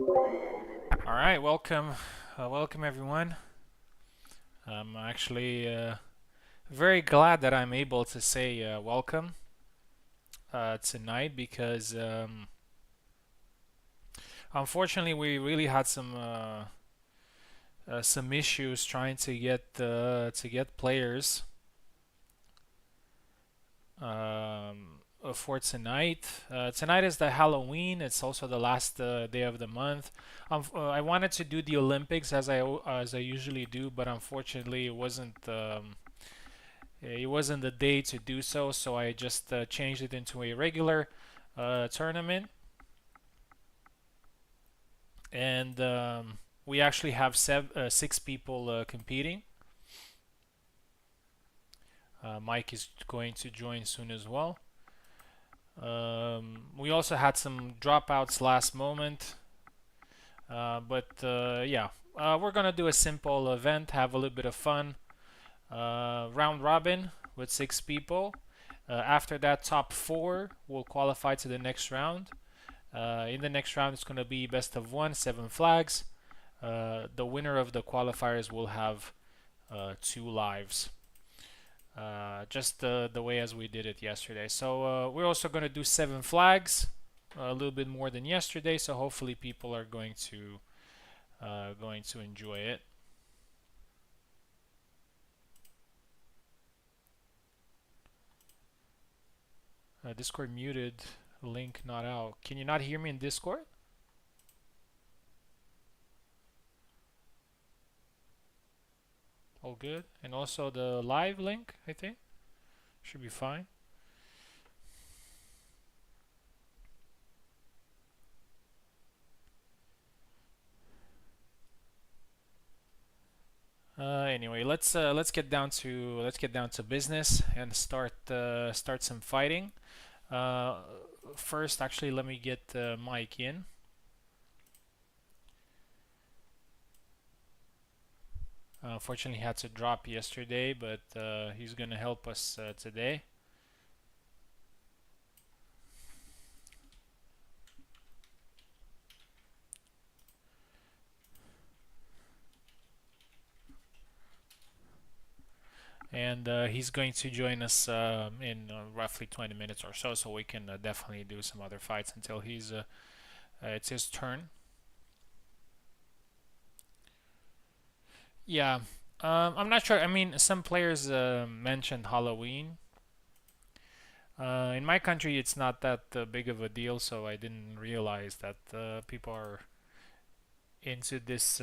All right, welcome, welcome everyone. I'm actually very glad that I'm able to say welcome tonight because unfortunately we really had some issues trying to get players for tonight. Tonight is the Halloween. It's also the last day of the month. I wanted to do the Olympics as I usually do, but unfortunately it wasn't the day to do so. So I just changed it into a regular tournament, and we actually have six people competing. Mike is going to join soon as well. We also had some dropouts last moment, but yeah, we're gonna do a simple event, have a little bit of fun. Round robin with six people. After that, top four will qualify to the next round. In the next round, it's gonna be best of one, 7 flags. The winner of the qualifiers will have 2 lives. Just the way as we did it yesterday. So we're also going to do 7 flags, a little bit more than yesterday. So hopefully people are going to enjoy it. Discord muted, link not out. Can you not hear me in Discord? All good. And also the live link, I think, should be fine. Anyway, let's get down to business and start some fighting. Uh, First, actually, let me get Mike in. Unfortunately, he had to drop yesterday, but he's gonna help us today. And he's going to join us in roughly 20 minutes or so, so we can definitely do some other fights until it's his turn. Yeah, I'm not sure. I mean, some players mentioned Halloween. In my country, it's not that big of a deal, so I didn't realize that people are into this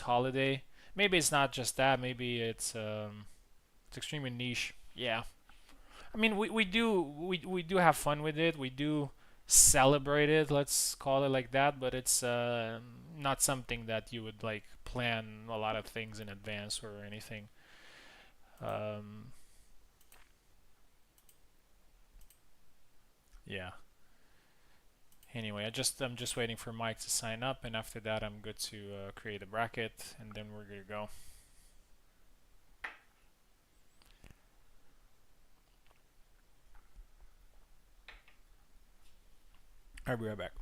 holiday. Maybe it's not just that. Maybe it's extremely niche. Yeah, I mean, we do have fun with it. We do celebrate it. Let's call it like that. But it's not something that you would like plan a lot of things in advance or anything. Um, yeah. Anyway, I'm just waiting for Mike to sign up, and after that, I'm good to create a bracket, and then we're gonna go. I'll be right back.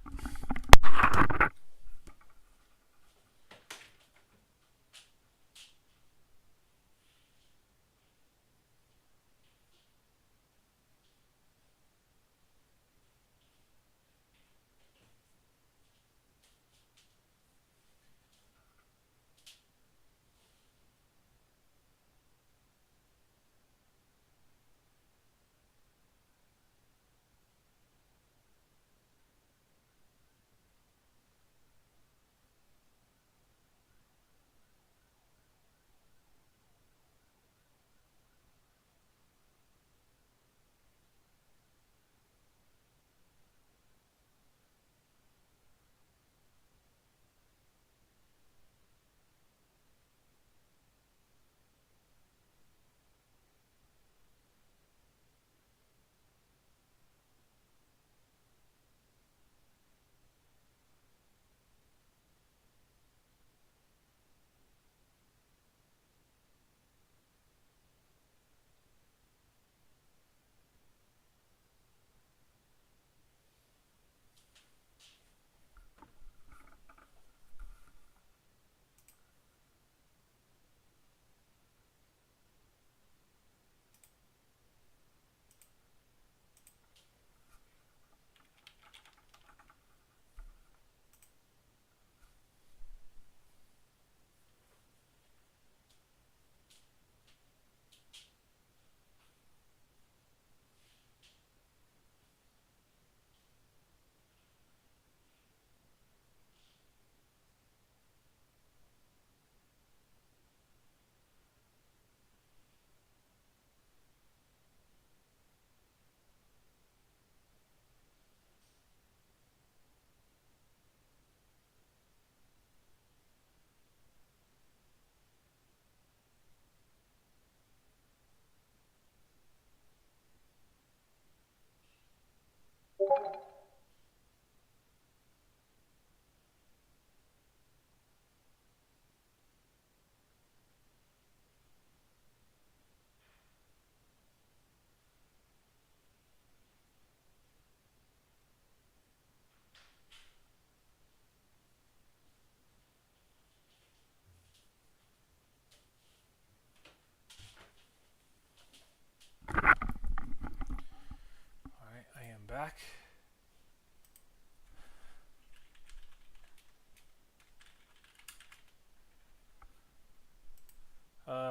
back.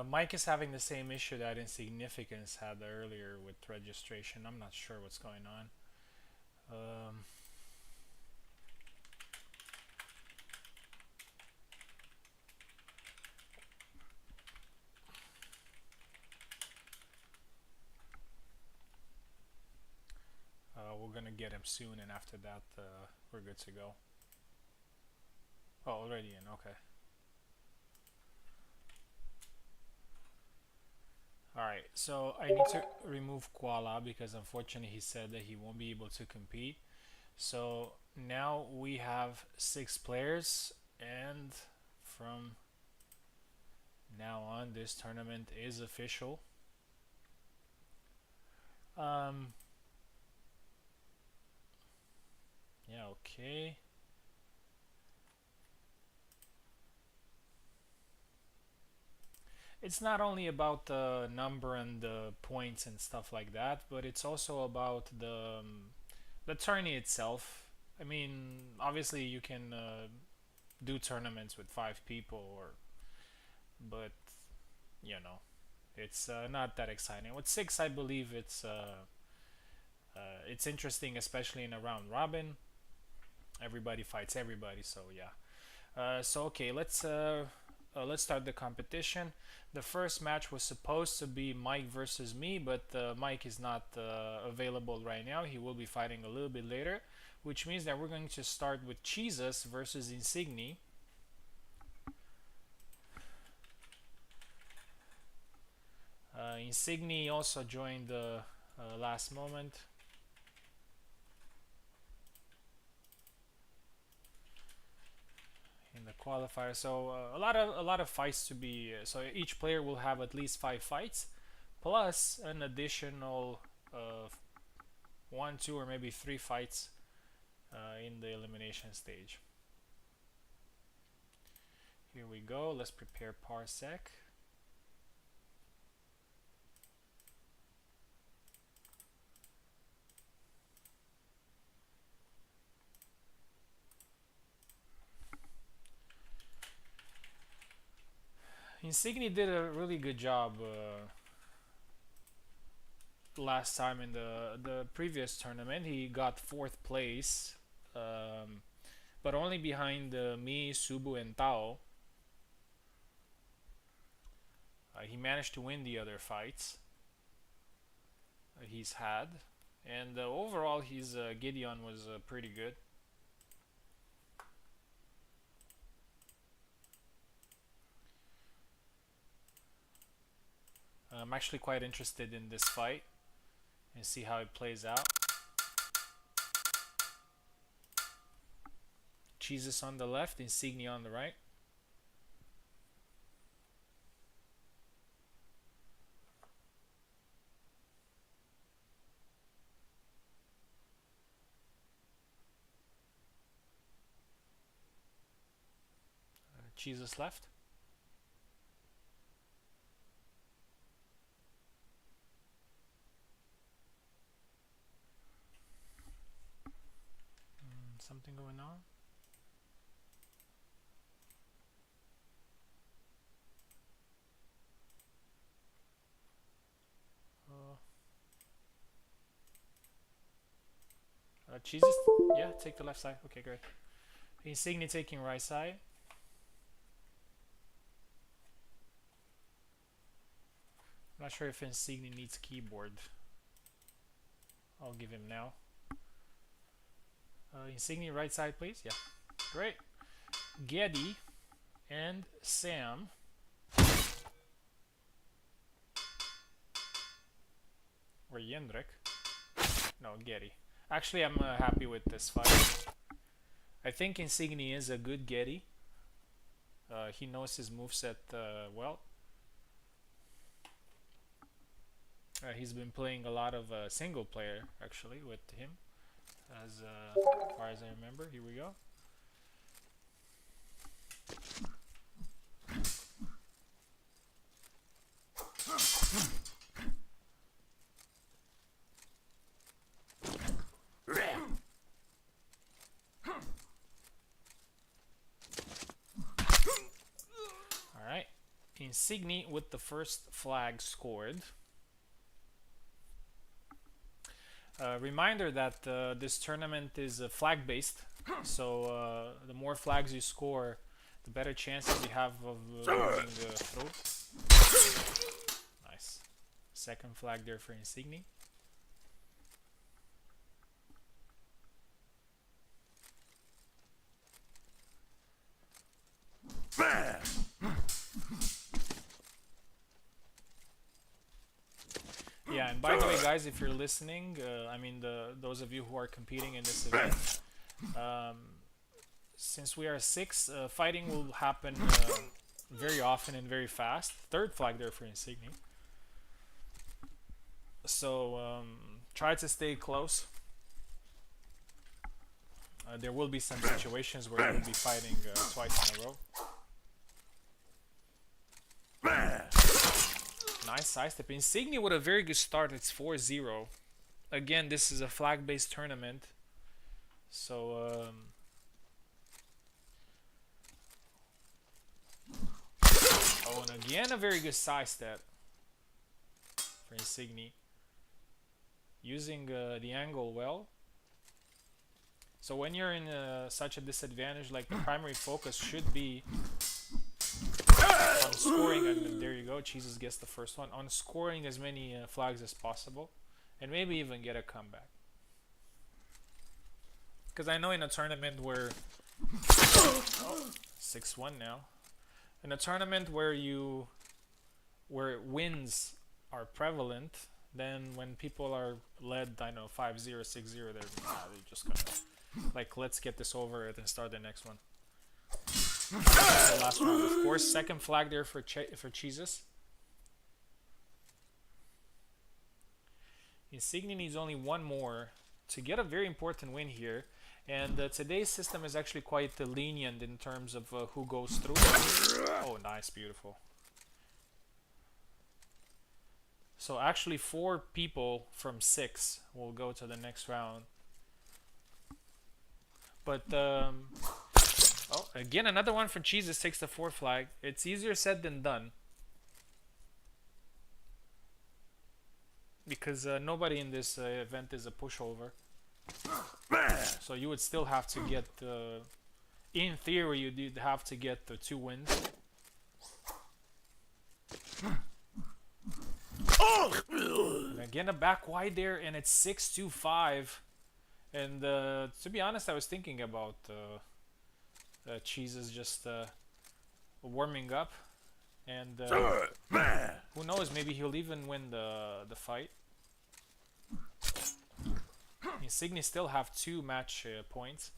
Mike is having the same issue that Insignificance had earlier with registration. I'm not sure what's going on. We're gonna get him soon, and after that, we're good to go. Oh, already in. Okay. Alright, so I need to remove Koala because unfortunately he said that he won't be able to compete. So now we have 6 players, and from now on this tournament is official. Yeah, okay. It's not only about the number and the points and stuff like that, but it's also about the tourney itself. I mean, obviously you can do tournaments with 5 people, or but you know, it's not that exciting. With 6, I believe it's interesting, especially in a round robin. Everybody fights everybody, so yeah. So okay, let's start the competition. The first match was supposed to be Mike versus me, but Mike is not available right now. He will be fighting a little bit later, which means that we're going to start with Jesus versus Insigni. Insigni also joined the last moment. In the qualifier, so a lot of fights to be. So each player will have at least 5 fights, plus an additional 1, 2, or maybe 3 fights in the elimination stage. Here we go. Let's prepare Parsec. Insigni did a really good job last time in the previous tournament. He got 4th place, but only behind me, Subu, and Tao. He managed to win the other fights he's had, and overall his Gideon was pretty good. I'm actually quite interested in this fight and see how it plays out. Jesus on the left, Insignia on the right. Jesus left. Something going on? Jesus, yeah, take the left side. Okay, great. Insignia taking right side. I'm not sure if Insignia needs keyboard. I'll give him now. Insignia right side, please. Yeah, great. Geddy and Sam. Or Jendrik. No, Geddy. Actually, I'm happy with this fight. I think Insignia is a good Geddy. He knows his moveset well. He's been playing a lot of single player, actually, with him. As far as I remember. Here we go. Insigni with the first flag scored. Reminder that this tournament is flag based, so the more flags you score, the better chances you have of moving through. Nice. Second flag there for Insigni. Yeah, and by the way, guys, if you're listening, I mean those of you who are competing in this event, since we are 6, fighting will happen very often and very fast. Third flag there for Insigni. So try to stay close. There will be some situations where you will be fighting twice in a row. Nice sidestep. Insignia with a very good start. It's 4-0. Again, this is a flag-based tournament. So, oh, and again a very good sidestep for Insigni. Using the angle well. So when you're in such a disadvantage, like the primary focus should be on scoring, and there you go, Jesus gets the first one, on scoring as many flags as possible, and maybe even get a comeback. Because I know in a tournament where 6-1 now, in a tournament where wins are prevalent, then when people are led, I know 5-0, 6-0, they're just gonna like, let's get this over and start the next one. The last round, of course. Second flag there for Jesus. Insignia needs only one more to get a very important win here, and today's system is actually quite lenient in terms of who goes through. Oh, nice, beautiful. So actually 4 people from 6 will go to the next round. But oh, again another one for Jesus takes the 4th flag. It's easier said than done, because nobody in this event is a pushover. So you would still have to get, in theory, you'd have to get the 2 wins. And again a back wide there, and it's 6-2-5. And to be honest, I was thinking about Jesus just warming up, and who knows, maybe he'll even win the fight. Insignia still have 2 match points.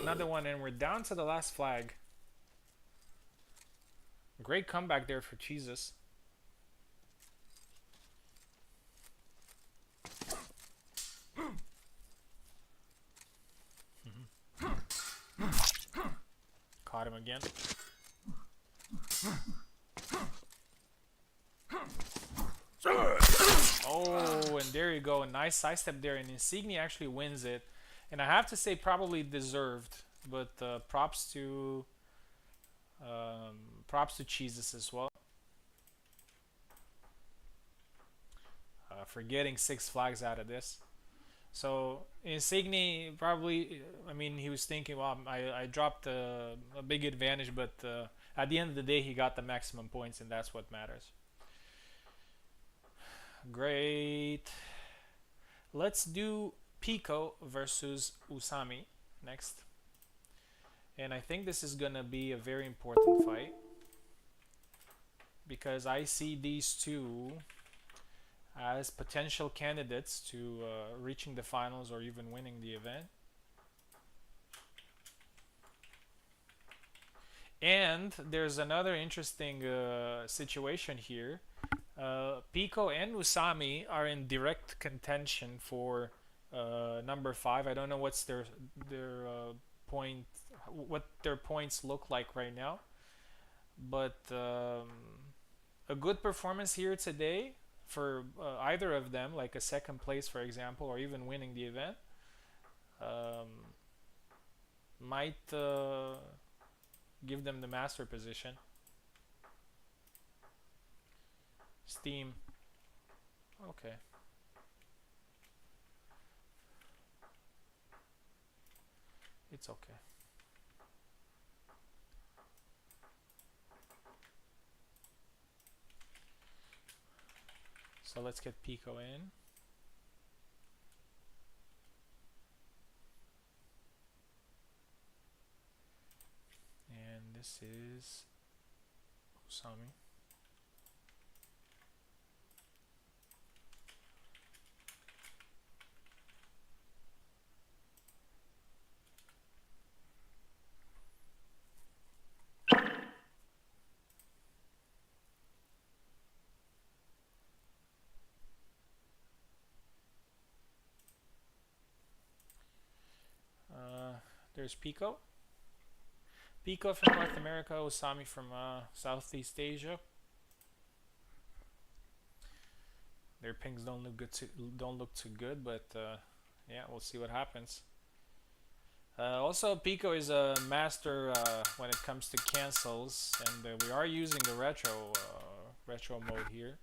Another one, and we're down to the last flag. Great comeback there for Jesus. Caught him again. Oh, and there you go. A nice sidestep there, and Insignia actually wins it. And I have to say, probably deserved, but props to Jesus as well for getting 6 flags out of this. So Insignia probably, I mean, he was thinking, well, I dropped a big advantage, but at the end of the day, he got the maximum points, and that's what matters. Great. Let's do Pico versus Usami next. And I think this is gonna be a very important fight, because I see these two as potential candidates to reaching the finals or even winning the event. And there's another interesting situation here. Pico and Usami are in direct contention for number 5. I don't know what's their point, what their points look like right now, but a good performance here today for either of them, like a 2nd place, for example, or even winning the event, Um, might give them the master position. Steam. Okay. It's okay. So let's get Pico in. And this is Usami. There's Pico. Pico from North America, Usami from Southeast Asia. Their pings don't look too good, but yeah, we'll see what happens. Also, Pico is a master when it comes to cancels, and we are using the retro mode here.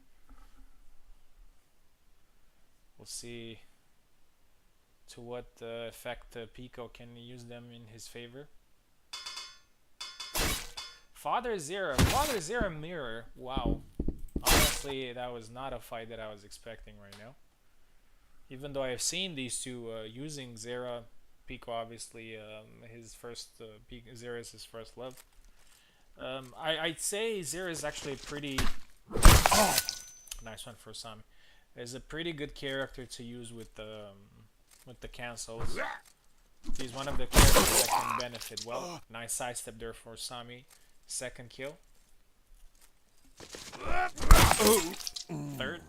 We'll see to what effect Pico can use them in his favor. Father Zero mirror. Wow. Honestly, that was not a fight that I was expecting right now. Even though I've seen these two using Zera, Pico obviously his first Zera is his first love. I'd say Zera is actually pretty nice one for Sami. Is a pretty good character to use with the cancels. He's one of the characters that can benefit well. Nice sidestep there for Sami. Second kill. Third.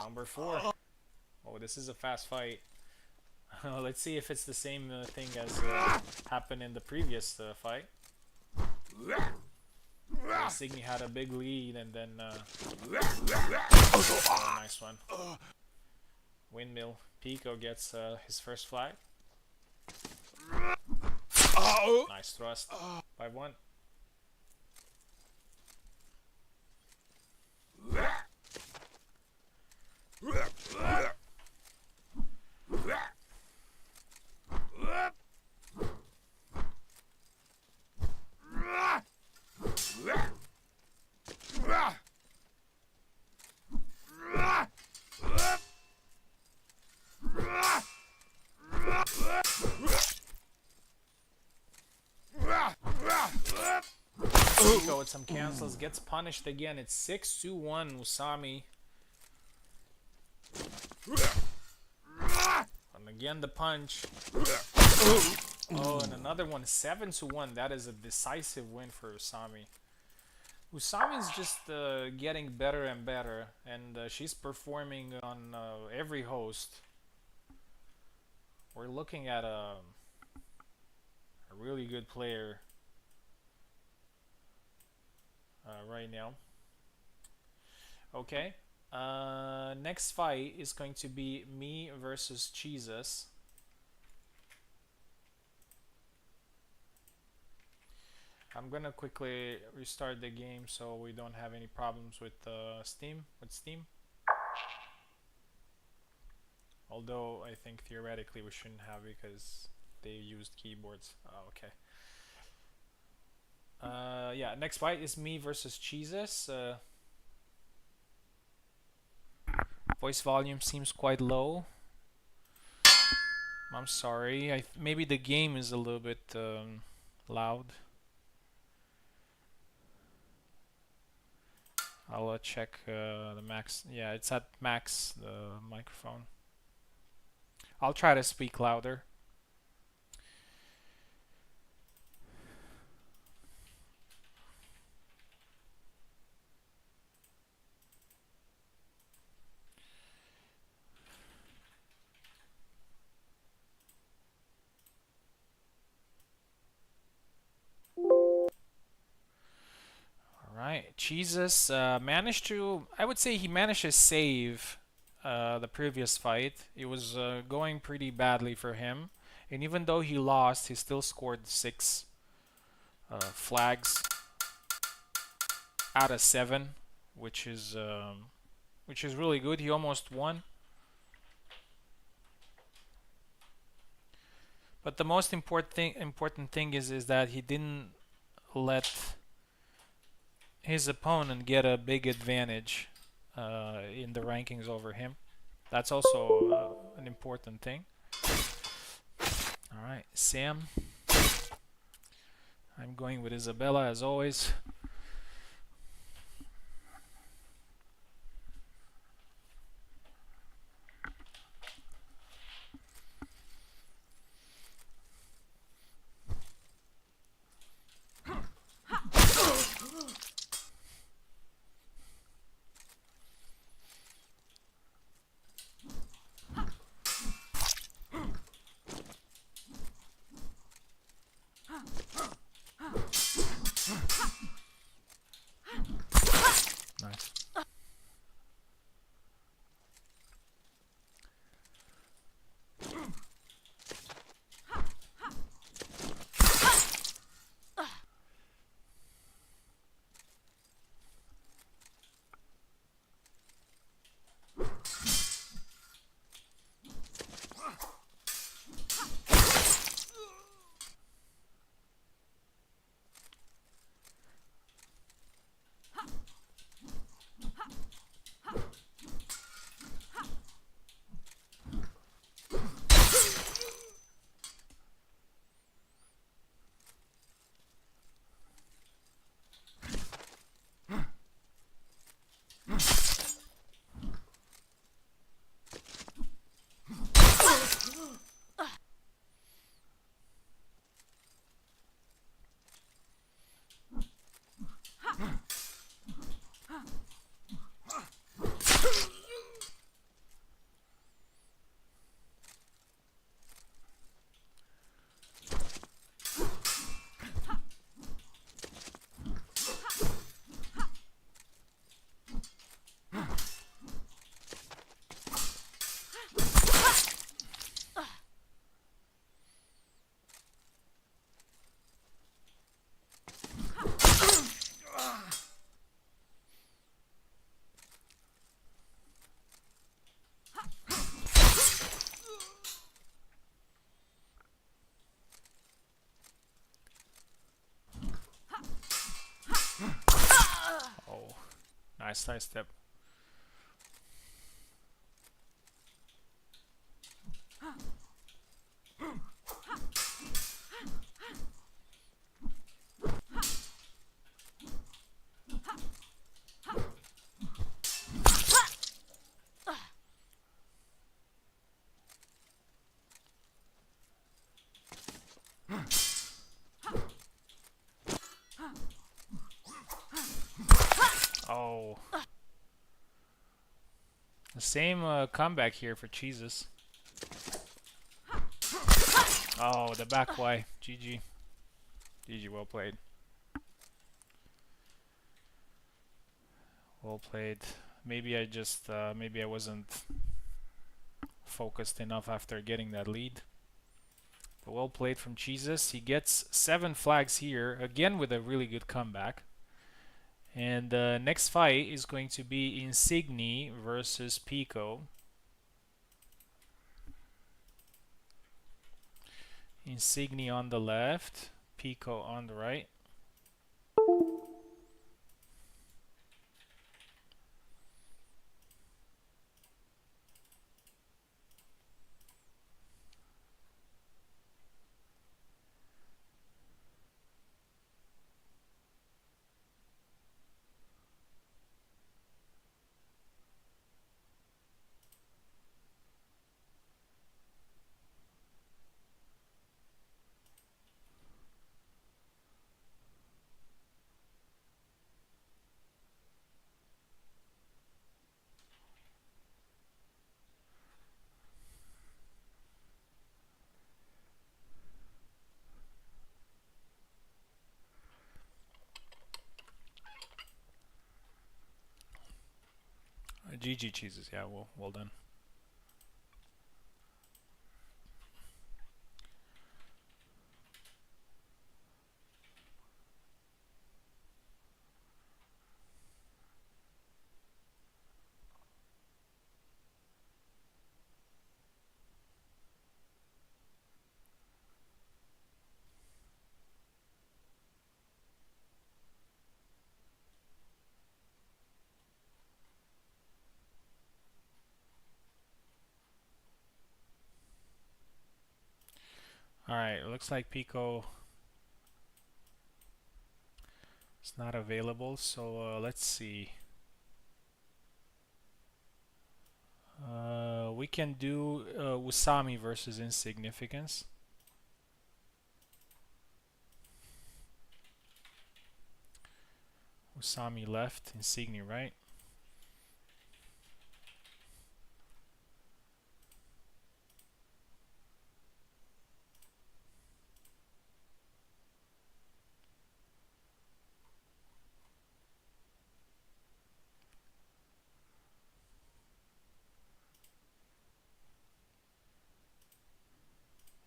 Number 4. Oh, this is a fast fight. Let's see if it's the same thing as happened in the previous fight. Signy had a big lead and then oh, nice one. Windmill. Pico gets his first flag. Nice thrust. 5-1. Pico with some cancels gets punished again. It's 6-1 Usami. And again the punch. Oh, and another one, 7-1. That is a decisive win for Usami. Usami is just getting better and better, and she's performing on every host. We're looking at a really good player right now. Okay. Next fight is going to be me versus Jesus. I'm gonna quickly restart the game so we don't have any problems with Steam. Although I think theoretically we shouldn't have because they used keyboards. Oh, okay. Yeah, next fight is me versus Jesus. Voice volume seems quite low. I'm sorry. Maybe the game is a little bit loud. I'll check the max. Yeah, it's at max, the microphone. I'll try to speak louder. Alright, Jesus managed to, I would say he managed to save the previous fight. It was going pretty badly for him. And even though he lost, he still scored 6 flags out of 7, which is really good. He almost won. But the most important thing is that he didn't let his opponent get a big advantage in the rankings over him. That's also an important thing. All right, Sam. I'm going with Isabella as always. Nice. Oh, nice step. Oh, the same comeback here for Jesus. Oh, the back Y. GG. GG, well played. Well played. Maybe I wasn't focused enough after getting that lead. But well played from Jesus. He gets 7 flags here, again with a really good comeback. And the next fight is going to be Insigni versus Pico. Insigni on the left, Pico on the right. GG cheeses. Yeah, well done. Alright, it looks like Pico is not available, so let's see. We can do Usami versus Insignificance. Usami left, Insigni right.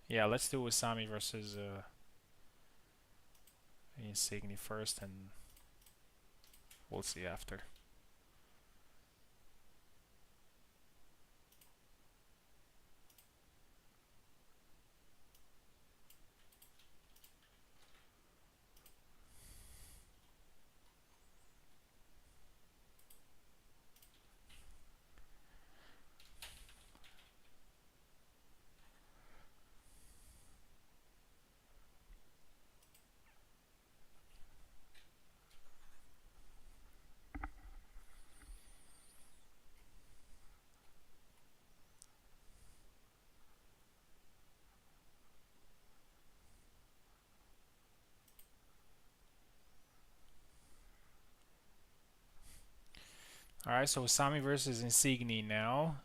Yeah, let's do Usami versus Insigni first, and we'll see after. Alright, so Usami versus Insigni now.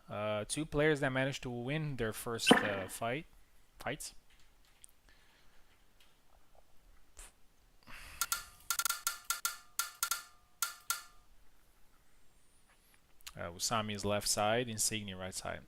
Two players that managed to win their first fights. Usami is left side, Insigni right side.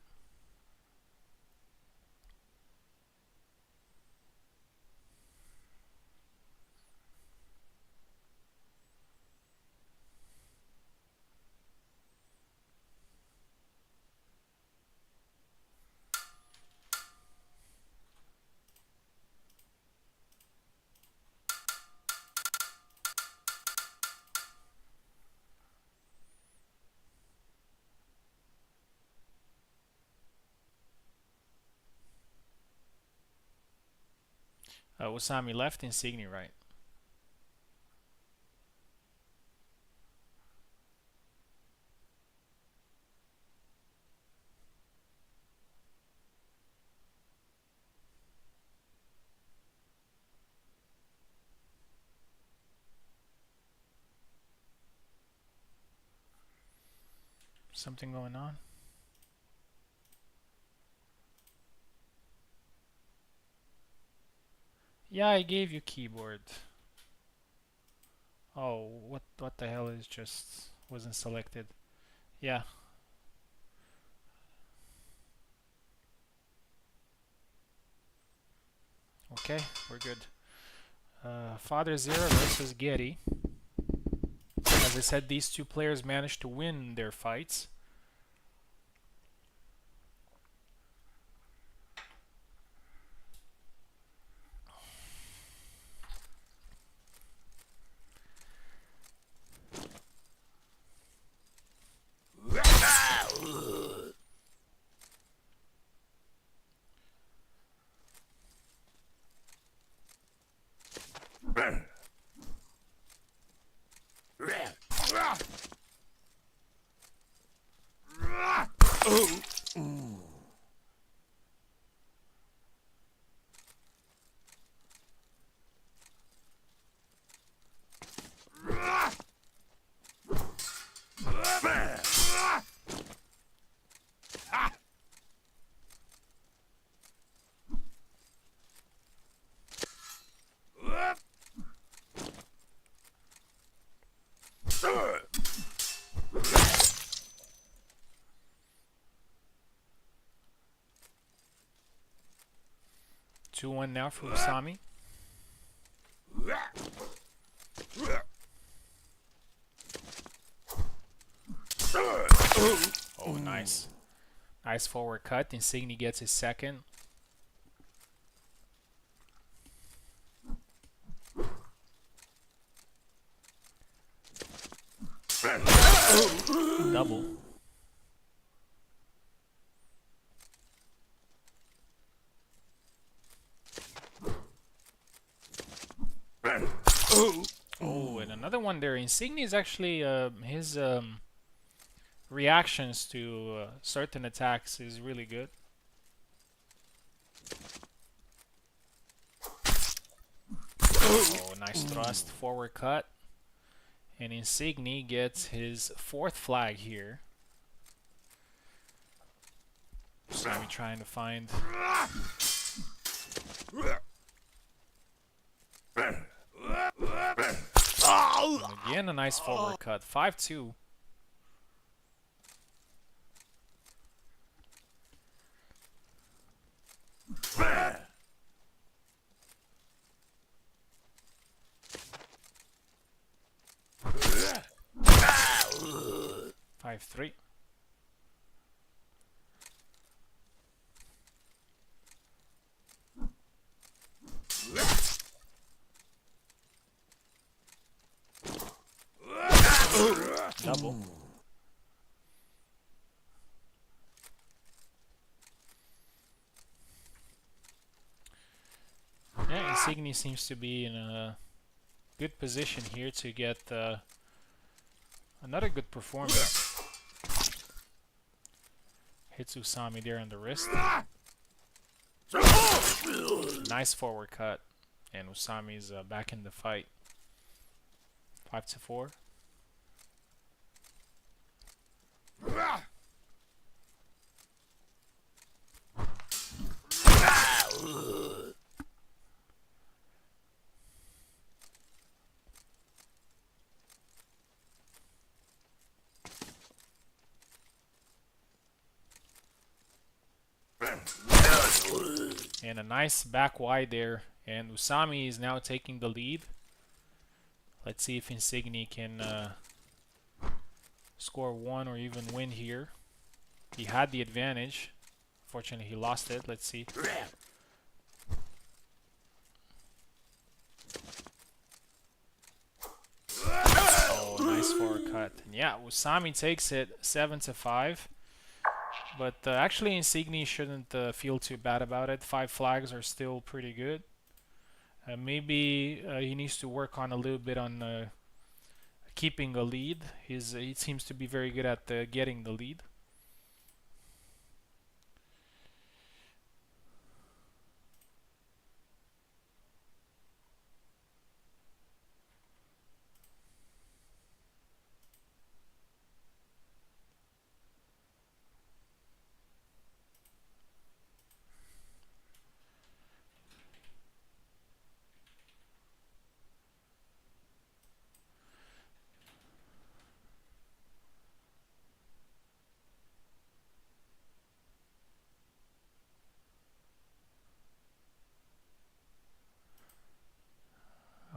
Usami left, Insigni right. Something going on? Yeah, I gave you keyboard. Oh, what the hell is just wasn't selected? Yeah. Okay, we're good. Father Zero versus Getty. As I said, these two players managed to win their fights. 2-1 now for Usami. Oh, nice. Nice forward cut. Insigni gets his second. Double. Oh, and another one there. Insigni is actually his reactions to certain attacks is really good. Oh, nice thrust, forward cut. And Insigni gets his 4th flag here. Usami trying to find... Again, a nice forward cut. 5-2. Five, 3. Double. Yeah, Insigni seems to be in a good position here to get another good performance. Hits Usami there on the wrist. Nice forward cut. And Usami's back in the fight. 5-4. And a nice back wide there. And Usami is now taking the lead. Let's see if Insigni can score 1 or even win here. He had the advantage. Fortunately, he lost it. Let's see. Oh, nice forward cut. And yeah, Usami takes it 7-5. But actually, Insigni shouldn't feel too bad about it. 5 flags are still pretty good. Maybe he needs to work on a little bit on keeping a lead. He seems to be very good at getting the lead.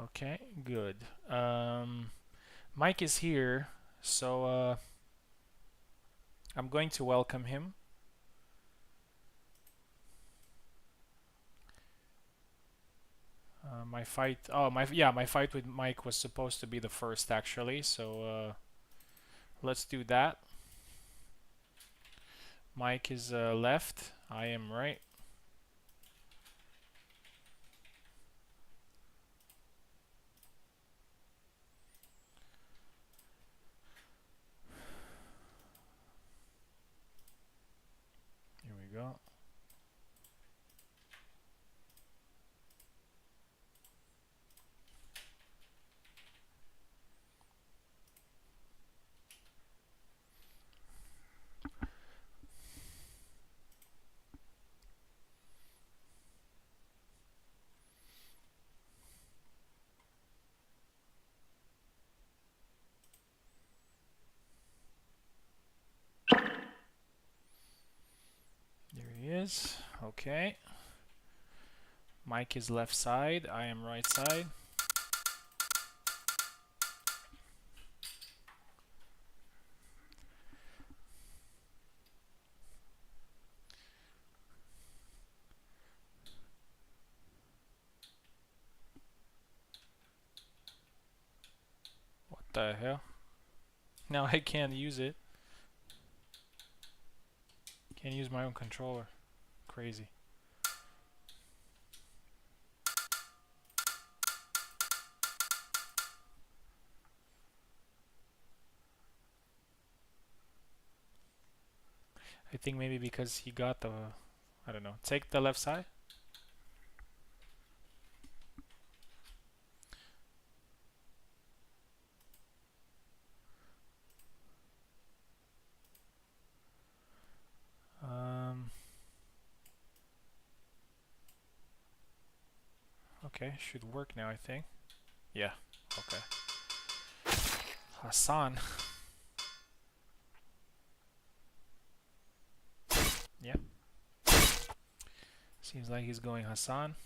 Okay, good. Mike is here, so I'm going to welcome him. My fight with Mike was supposed to be the first actually, so let's do that. Mike is left, I am right. Here we go. There he is. Okay. Mike is left side, I am right side. What the hell? Now I can't use it. Can't use my own controller. Crazy. I think maybe because he got the, I don't know. Take the left side. Okay, should work now, I think. Yeah, okay. Hassan. Yeah. Seems like he's going Hassan.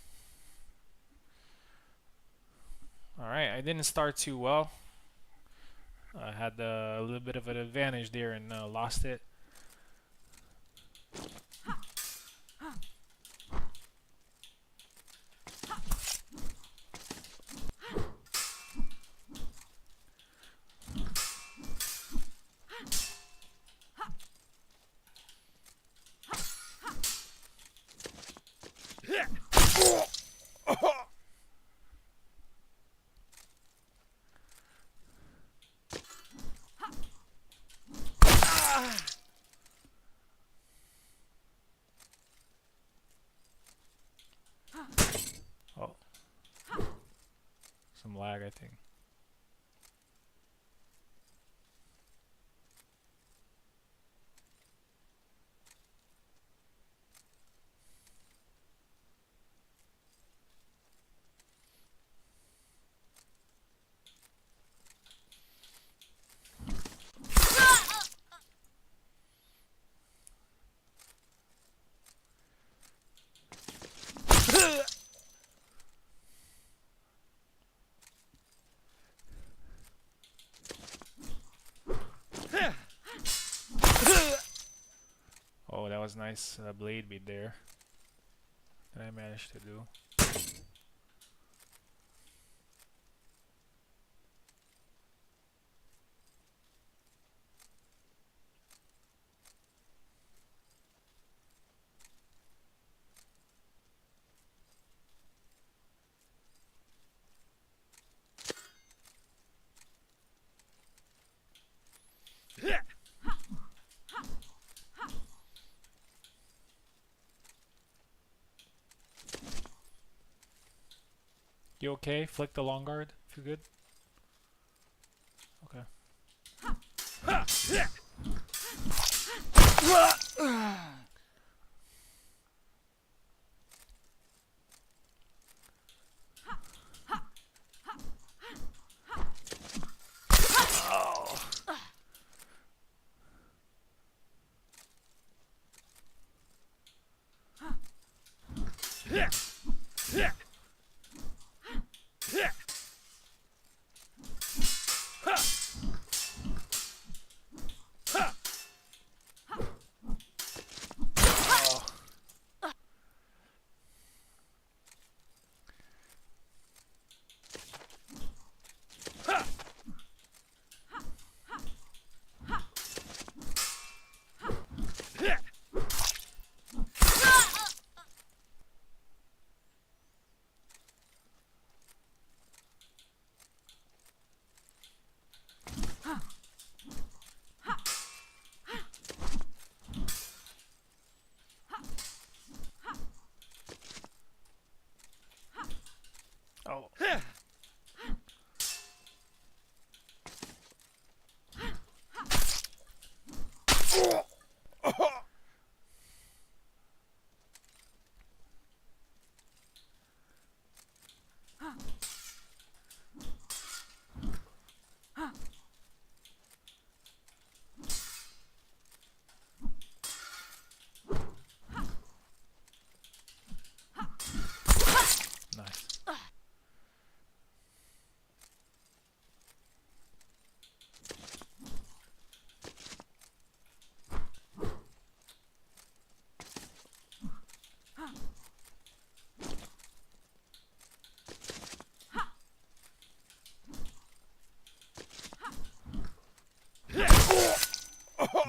Alright, I didn't start too well. I had a little bit of an advantage there and lost it. Oh. Some lag, I think. Oh, that was nice blade beat there that I managed to do. You okay? Flick the long guard if you're good. Okay.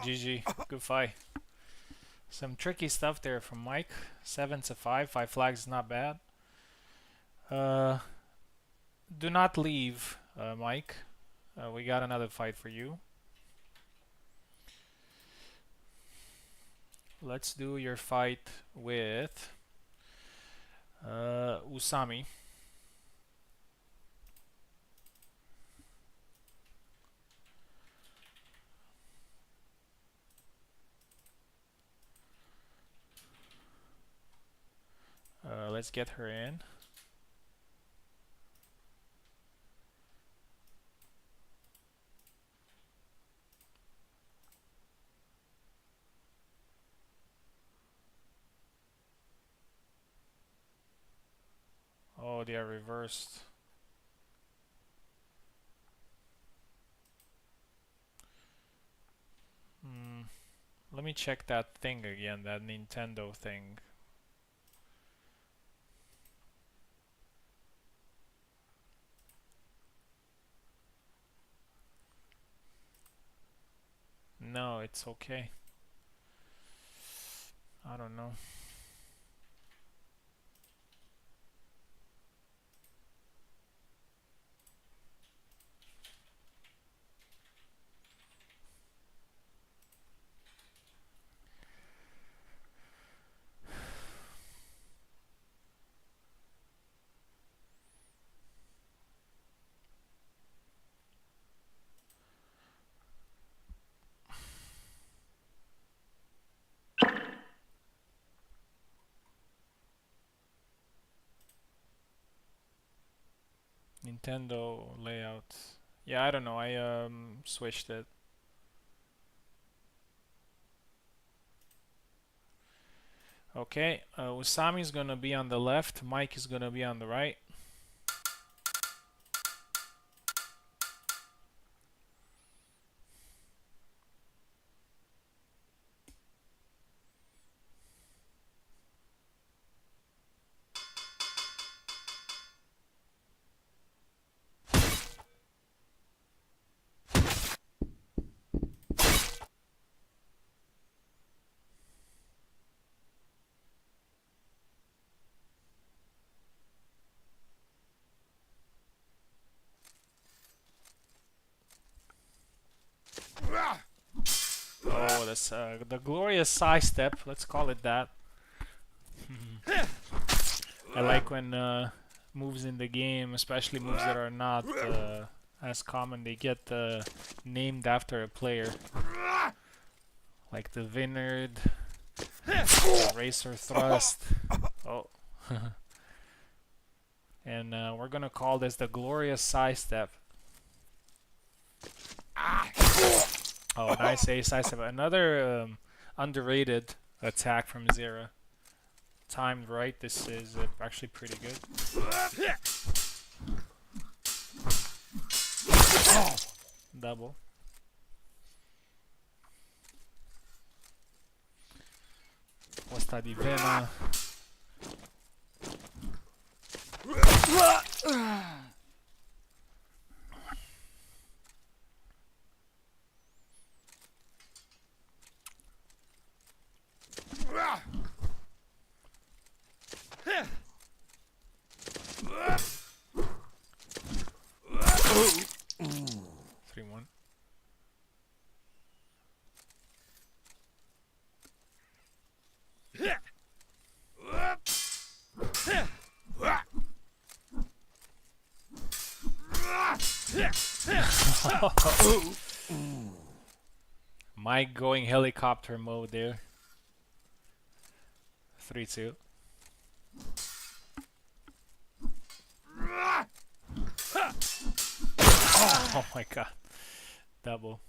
GG. Good fight. Some tricky stuff there from Mike. 7 to 5. 5 flags is not bad. Do not leave, Mike. We got another fight for you. Let's do your fight with Usami. Let's get her in. Oh, they are reversed. Let me check that thing again, that Nintendo thing. No, it's okay. I don't know. Nintendo layout. Yeah, I don't know. I switched it. Okay, Usami's gonna be on the left. Mike is gonna be on the right. Oh, that's the glorious side step. Let's call it that. I like when moves in the game, especially moves that are not as common, they get named after a player. Like the Vineyard, Racer Thrust. Oh. And we're gonna call this the glorious side step. Oh, nice ace side step. Another underrated attack from Zera. Timed right, this is actually pretty good. Oh, double. Questa di Vena. Mike going helicopter mode there. 3-2. Oh my god. Double.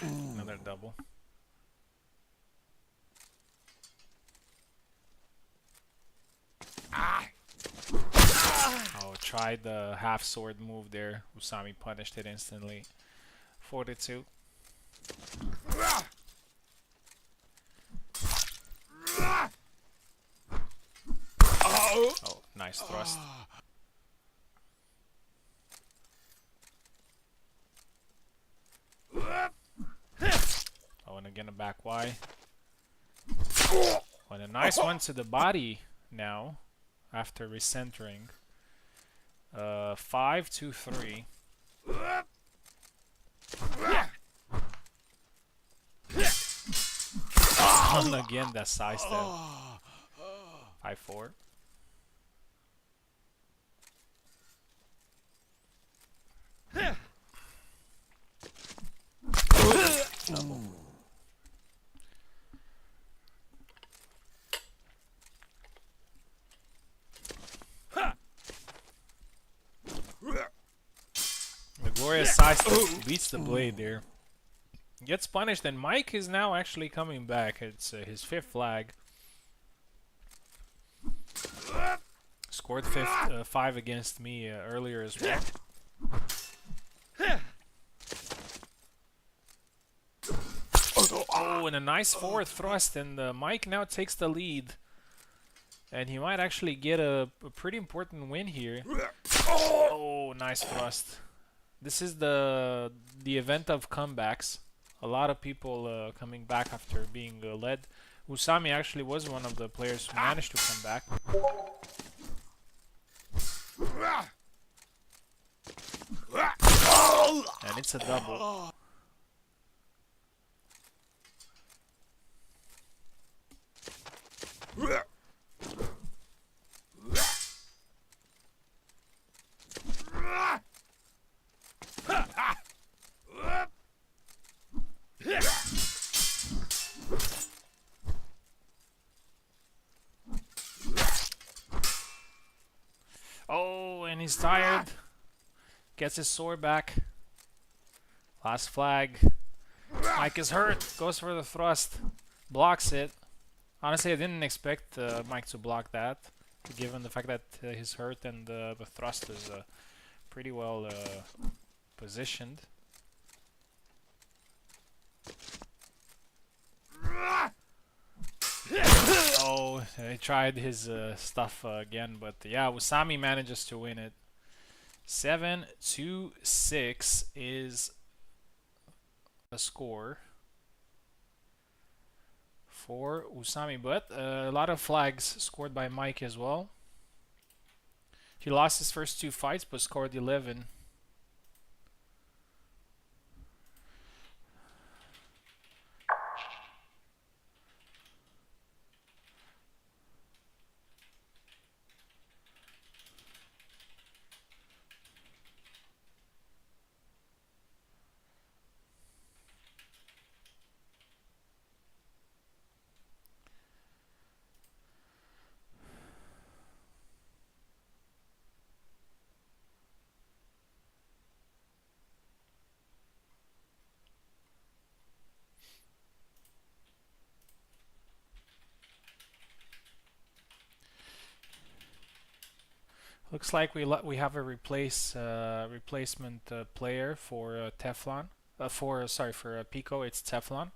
Another double. Oh, tried the half sword move there. Usami punished it instantly. 4-2. Oh, nice thrust. Oh, and again a back Y. Oh, and a nice one to the body now, after recentering. 5, 2, 3. And again, that side step. 5, 4. Double. The glorious side step beats the blade there. Gets punished, and Mike is now actually coming back. It's his 5th flag. Scored 5 against me earlier as well. Oh, and a nice forward thrust, and Mike now takes the lead. And he might actually get a pretty important win here. Oh, nice thrust. This is the event of comebacks. A lot of people coming back after being led. Usami actually was one of the players who managed to come back. And it's a double. Oh, and he's tired. Gets his sword back. Last flag. Mike is hurt. Goes for the thrust. Blocks it. Honestly, I didn't expect Mike to block that, given the fact that he's hurt and the thrust is pretty well positioned. Oh, he tried his stuff again, but yeah, Usami manages to win it. 7-2-6 is the score for Usami, but a lot of flags scored by Mike as well. He lost his first 2 fights, but scored 11. Looks like we have a replacement player for Teflon. For Pico, it's Teflon.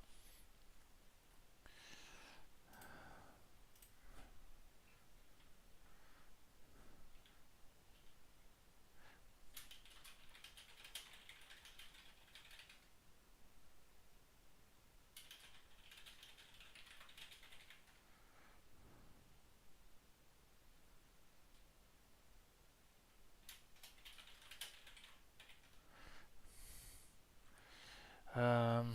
Um,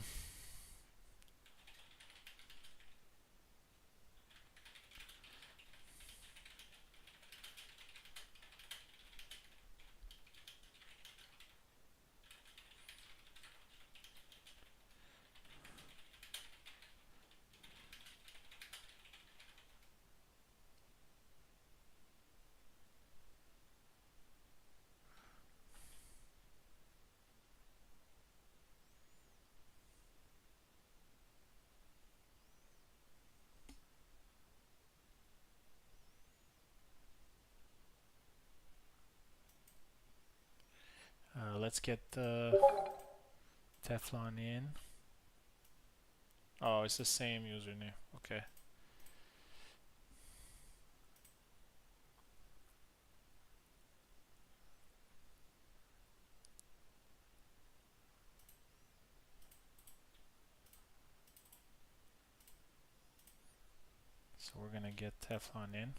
let's get Teflon in. Oh, it's the same username. Okay. So we're gonna get Teflon in.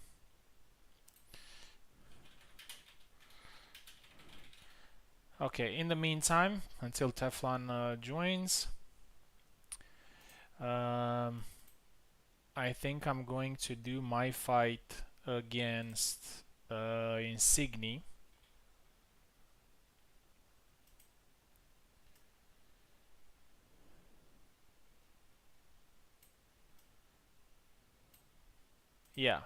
Okay, in the meantime, until Teflon joins, I think I'm going to do my fight against Insigni. Yeah.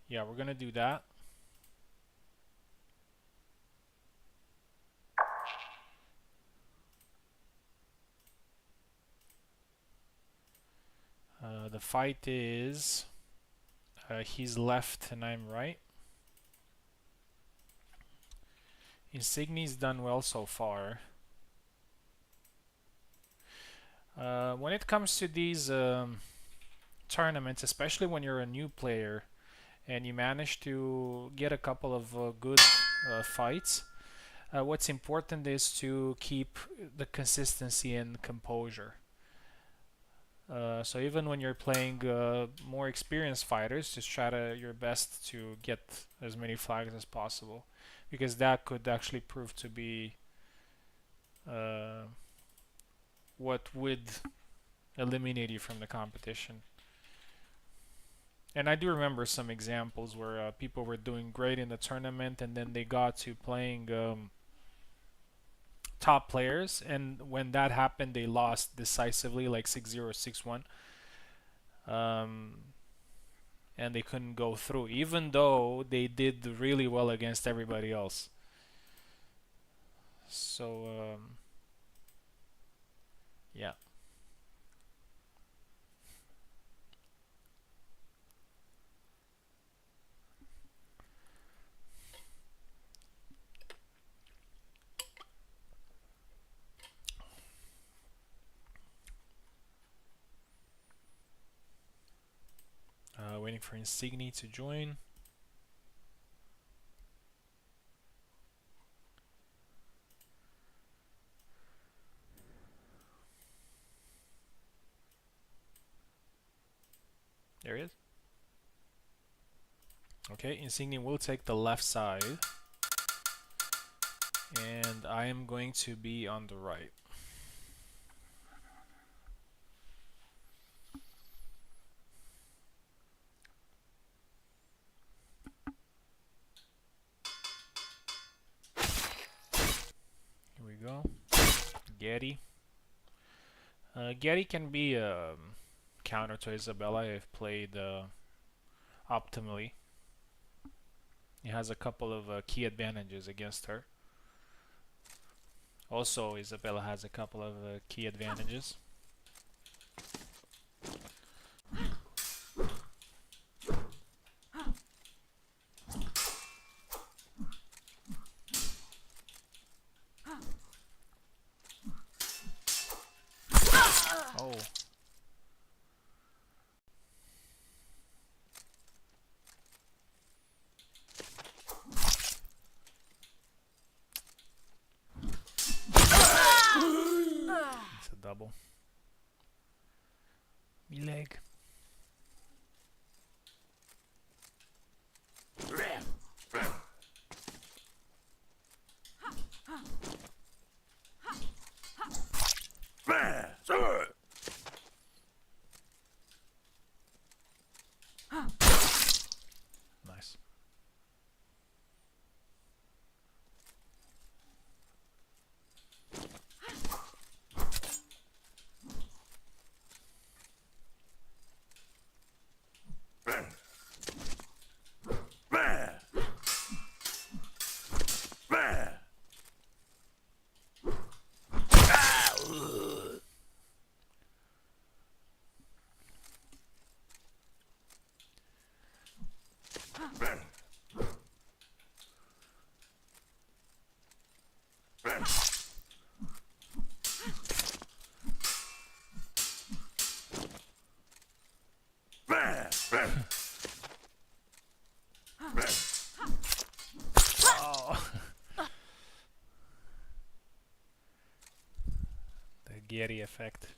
Yeah, we're gonna do that. The fight is he's left and I'm right. Insigni's done well so far. When it comes to these tournaments, especially when you're a new player and you manage to get a couple of good fights, what's important is to keep the consistency and composure. So even when you're playing more experienced fighters, just try your best to get as many flags as possible, because that could actually prove to be what would eliminate you from the competition. And I do remember some examples where people were doing great in the tournament and then they got to playing top players, and when that happened they lost decisively, like 6-0, 6-1, and they couldn't go through even though they did really well against everybody else. So yeah. Waiting for Insigni to join. There he is. Okay, Insigni will take the left side, and I am going to be on the right. Here we go. Getty. Getty can be a counter to Isabella if played optimally. He has a couple of key advantages against her. Also, Isabella has a couple of key advantages. Oh. It's a double. Me leg. Nice. Oh. The Getty effect.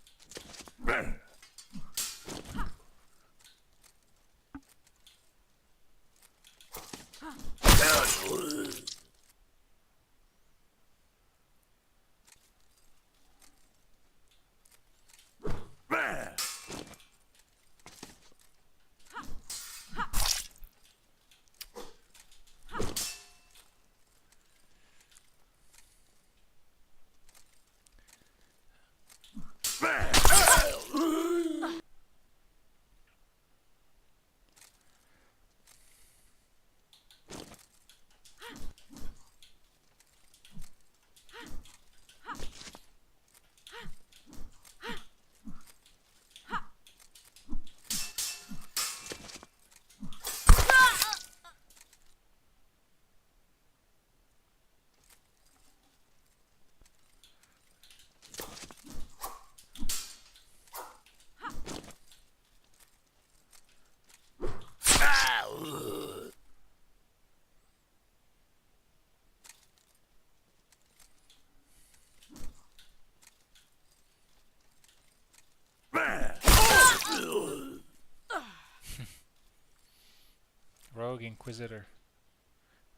Rogue Inquisitor.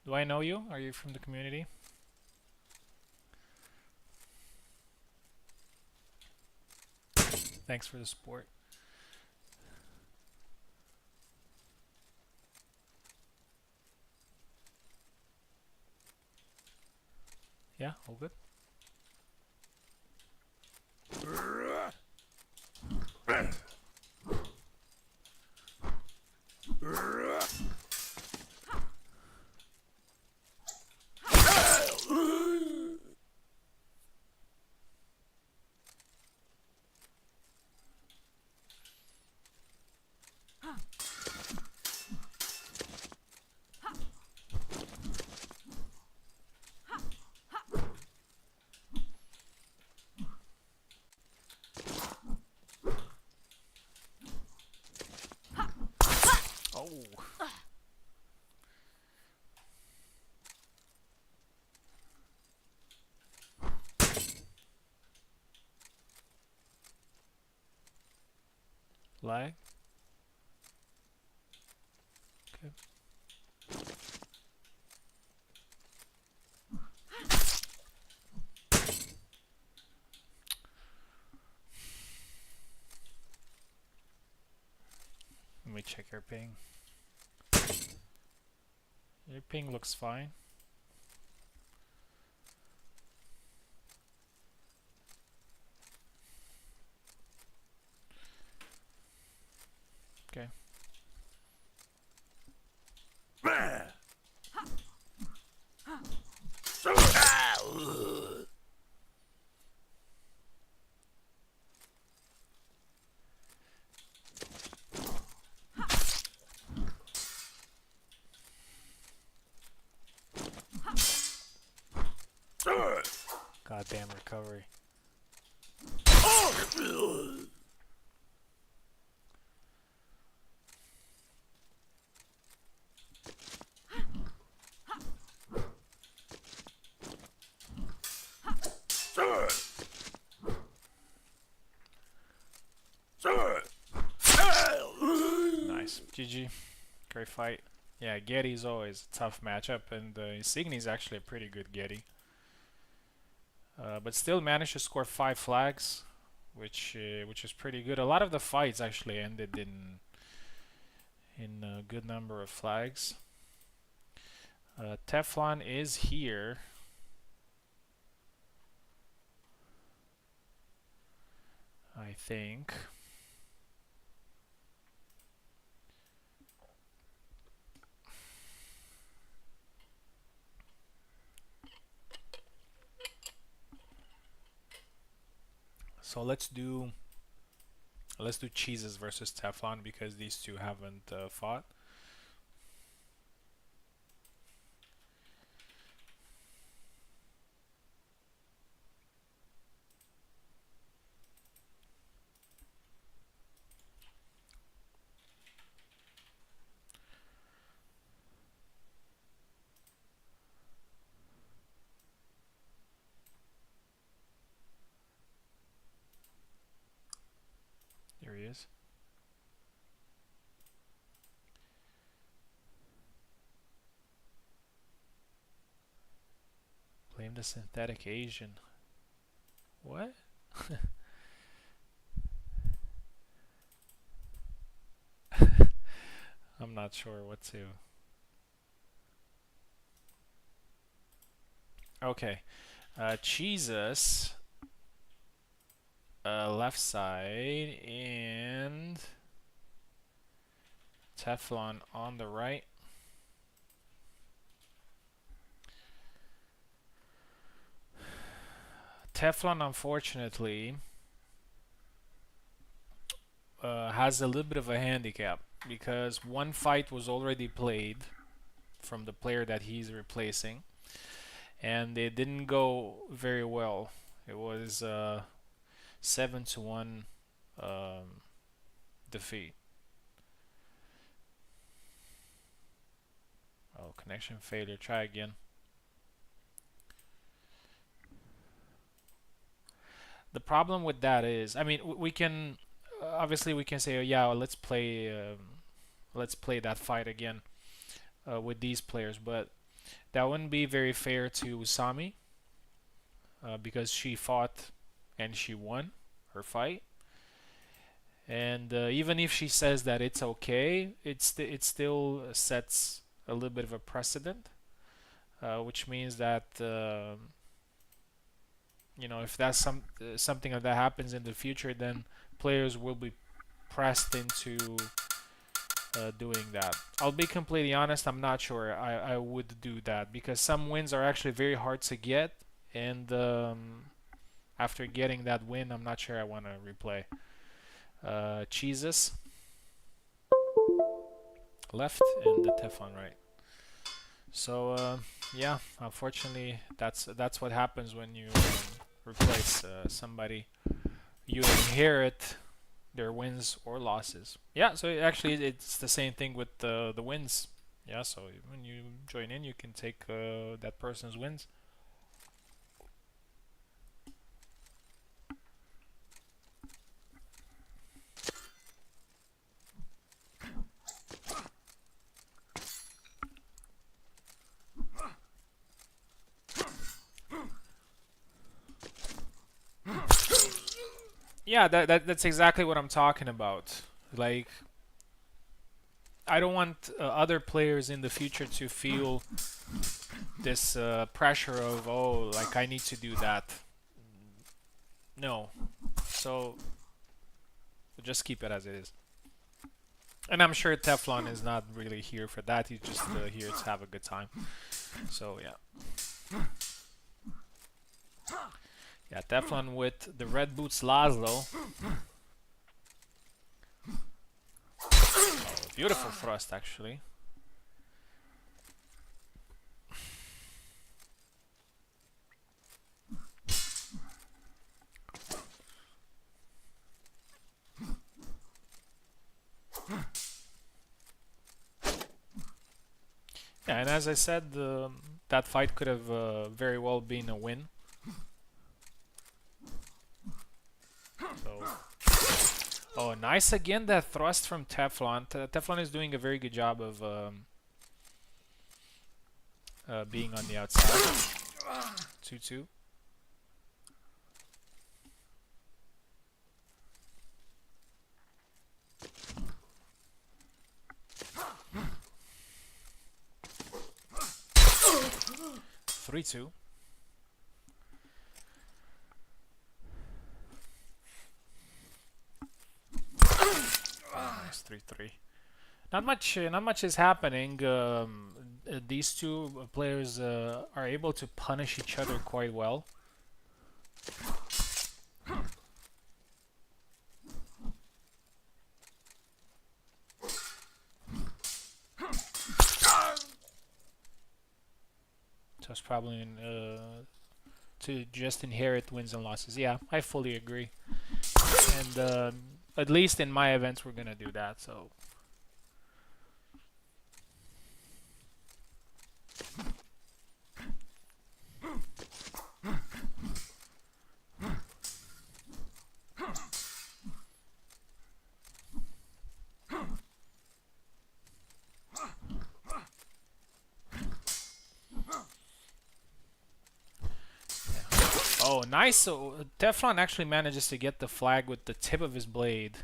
Do I know you? Are you from the community? Thanks for the support. Yeah, all good. Oh. Lag. Okay. Let me check your ping. Your ping looks fine. Okay. Goddamn recovery. Nice. GG. Great fight. Yeah, Getty's always a tough matchup, and Insigni's actually a pretty good Getty. But still managed to score 5 flags, which is pretty good. A lot of the fights actually ended in a good number of flags. Teflon is here. I think. So let's do cheeses versus Teflon because these two haven't fought. There he is. Blame the synthetic Asian. What? I'm not sure what to. Okay. Cheesus. Left side and Teflon on the right. Teflon, unfortunately, has a little bit of a handicap because one fight was already played from the player that he's replacing, and it didn't go very well. It was 7-1 defeat. Oh, connection failure. Try again. The problem with that is, I mean, we can obviously we can say, oh, yeah, let's play that fight again. with these players, but that wouldn't be very fair to Usami because she fought and she won her fight. And even if she says that it's okay, it still sets a little bit of a precedent, which means that you know, if that's something that happens in the future, then players will be pressed into doing that. I'll be completely honest, I'm not sure I would do that because some wins are actually very hard to get, and after getting that win, I'm not sure I want to replay. Cheeses left and the Teflon right. So yeah, unfortunately, that's what happens when you replace somebody. You inherit their wins or losses. Yeah, so actually it's the same thing with the wins. Yeah, so when you join in, you can take that person's wins. Yeah, that's exactly what I'm talking about. Like, I don't want other players in the future to feel this pressure of, oh, like I need to do that. No. So just keep it as it is. And I'm sure Teflon is not really here for that. He's just here to have a good time. So yeah. Yeah, Teflon with the red boots Laszlo. Oh, beautiful thrust actually. Yeah, and as I said, that fight could have very well been a win. So, oh, nice again that thrust from Teflon. Teflon is doing a very good job of being on the outside. 2-2. Three two. Nice 3-3. Not much is happening. These two players are able to punish each other quite well. So it's probably to just inherit wins and losses. Yeah, I fully agree. And at least in my events, we're gonna do that. So. Oh, nice. So Teflon actually manages to get the flag with the tip of his blade.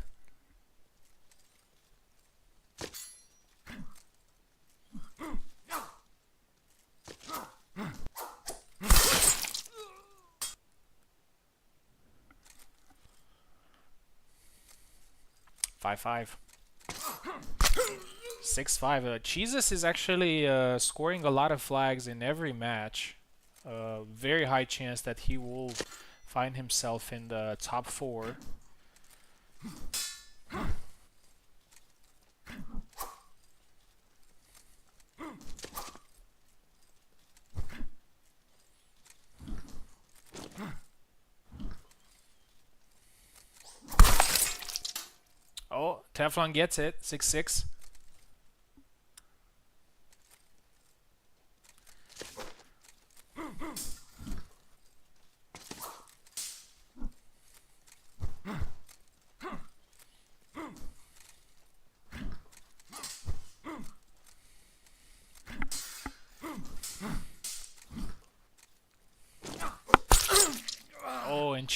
Five five. 6-5. Jesus is actually scoring a lot of flags in every match. Very high chance that he will find himself in the top 4. Oh, Teflon gets it. 6-6.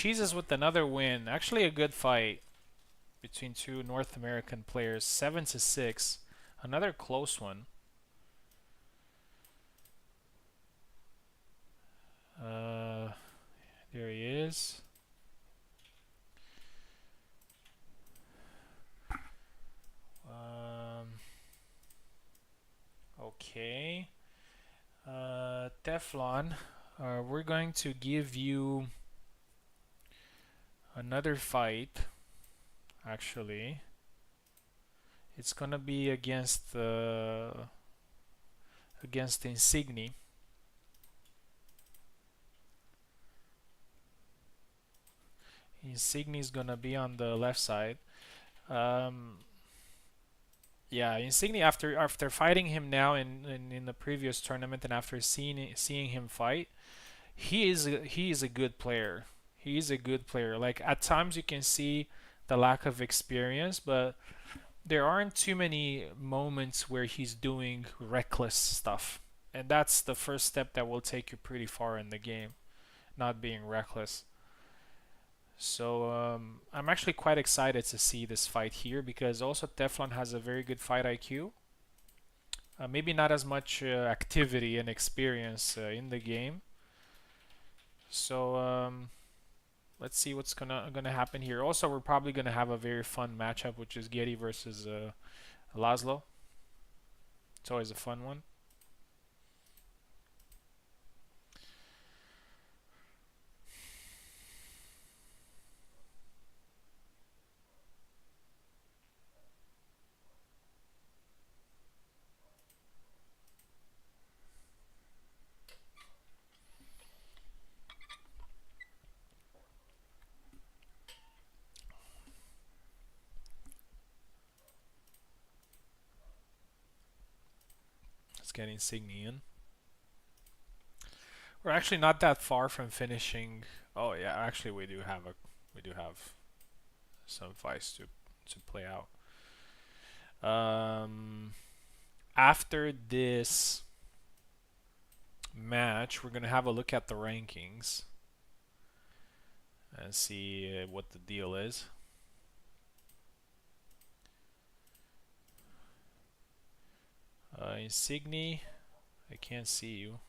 Cheeses with another win. Actually a good fight between two North American players. 7-6. Another close one. There he is. Okay. Teflon, we're going to give you another fight. Actually, it's gonna be against Insigni. Insigni is gonna be on the left side. Yeah, Insigni after fighting him now in the previous tournament and after seeing him fight, he is a good player. He is a good player. Like at times you can see the lack of experience, but there aren't too many moments where he's doing reckless stuff. And that's the first step that will take you pretty far in the game, not being reckless. So I'm actually quite excited to see this fight here because also Teflon has a very good fight IQ. Maybe not as much activity and experience in the game. So let's see what's gonna happen here. Also, we're probably gonna have a very fun matchup, which is Getty versus Laszlo. It's always a fun one. Let's get Insignia in. We're actually not that far from finishing. Oh yeah, actually we do have some fights to play out. After this match, we're gonna have a look at the rankings and see what the deal is. Insigni, I can't see you.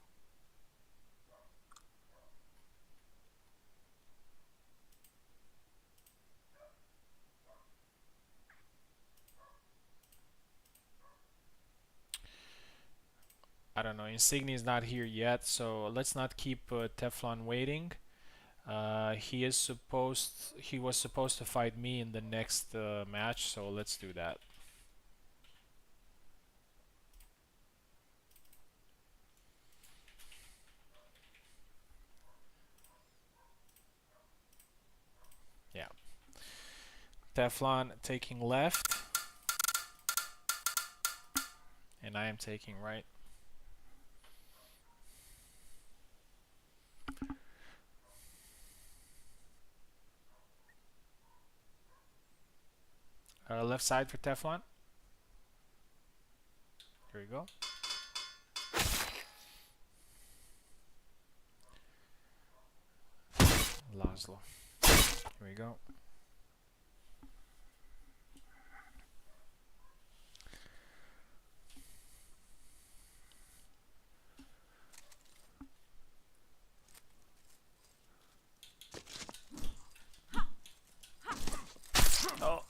I don't know. Insigni is not here yet, so let's not keep Teflon waiting. He was supposed to fight me in the next match, so let's do that. Yeah. Teflon taking left, and I am taking right. Left side for Teflon. Here we go. Laszlo. Here we go. Oh.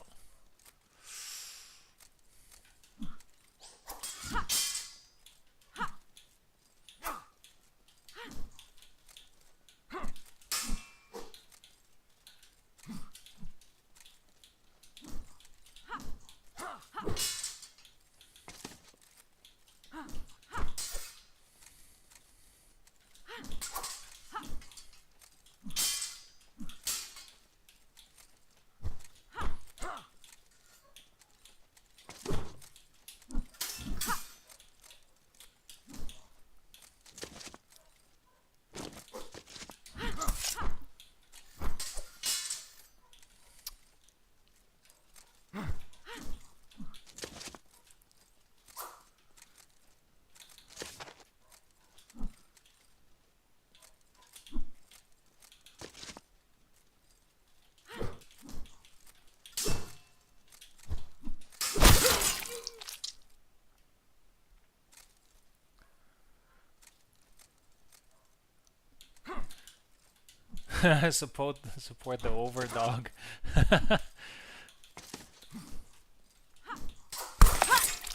support the overdog.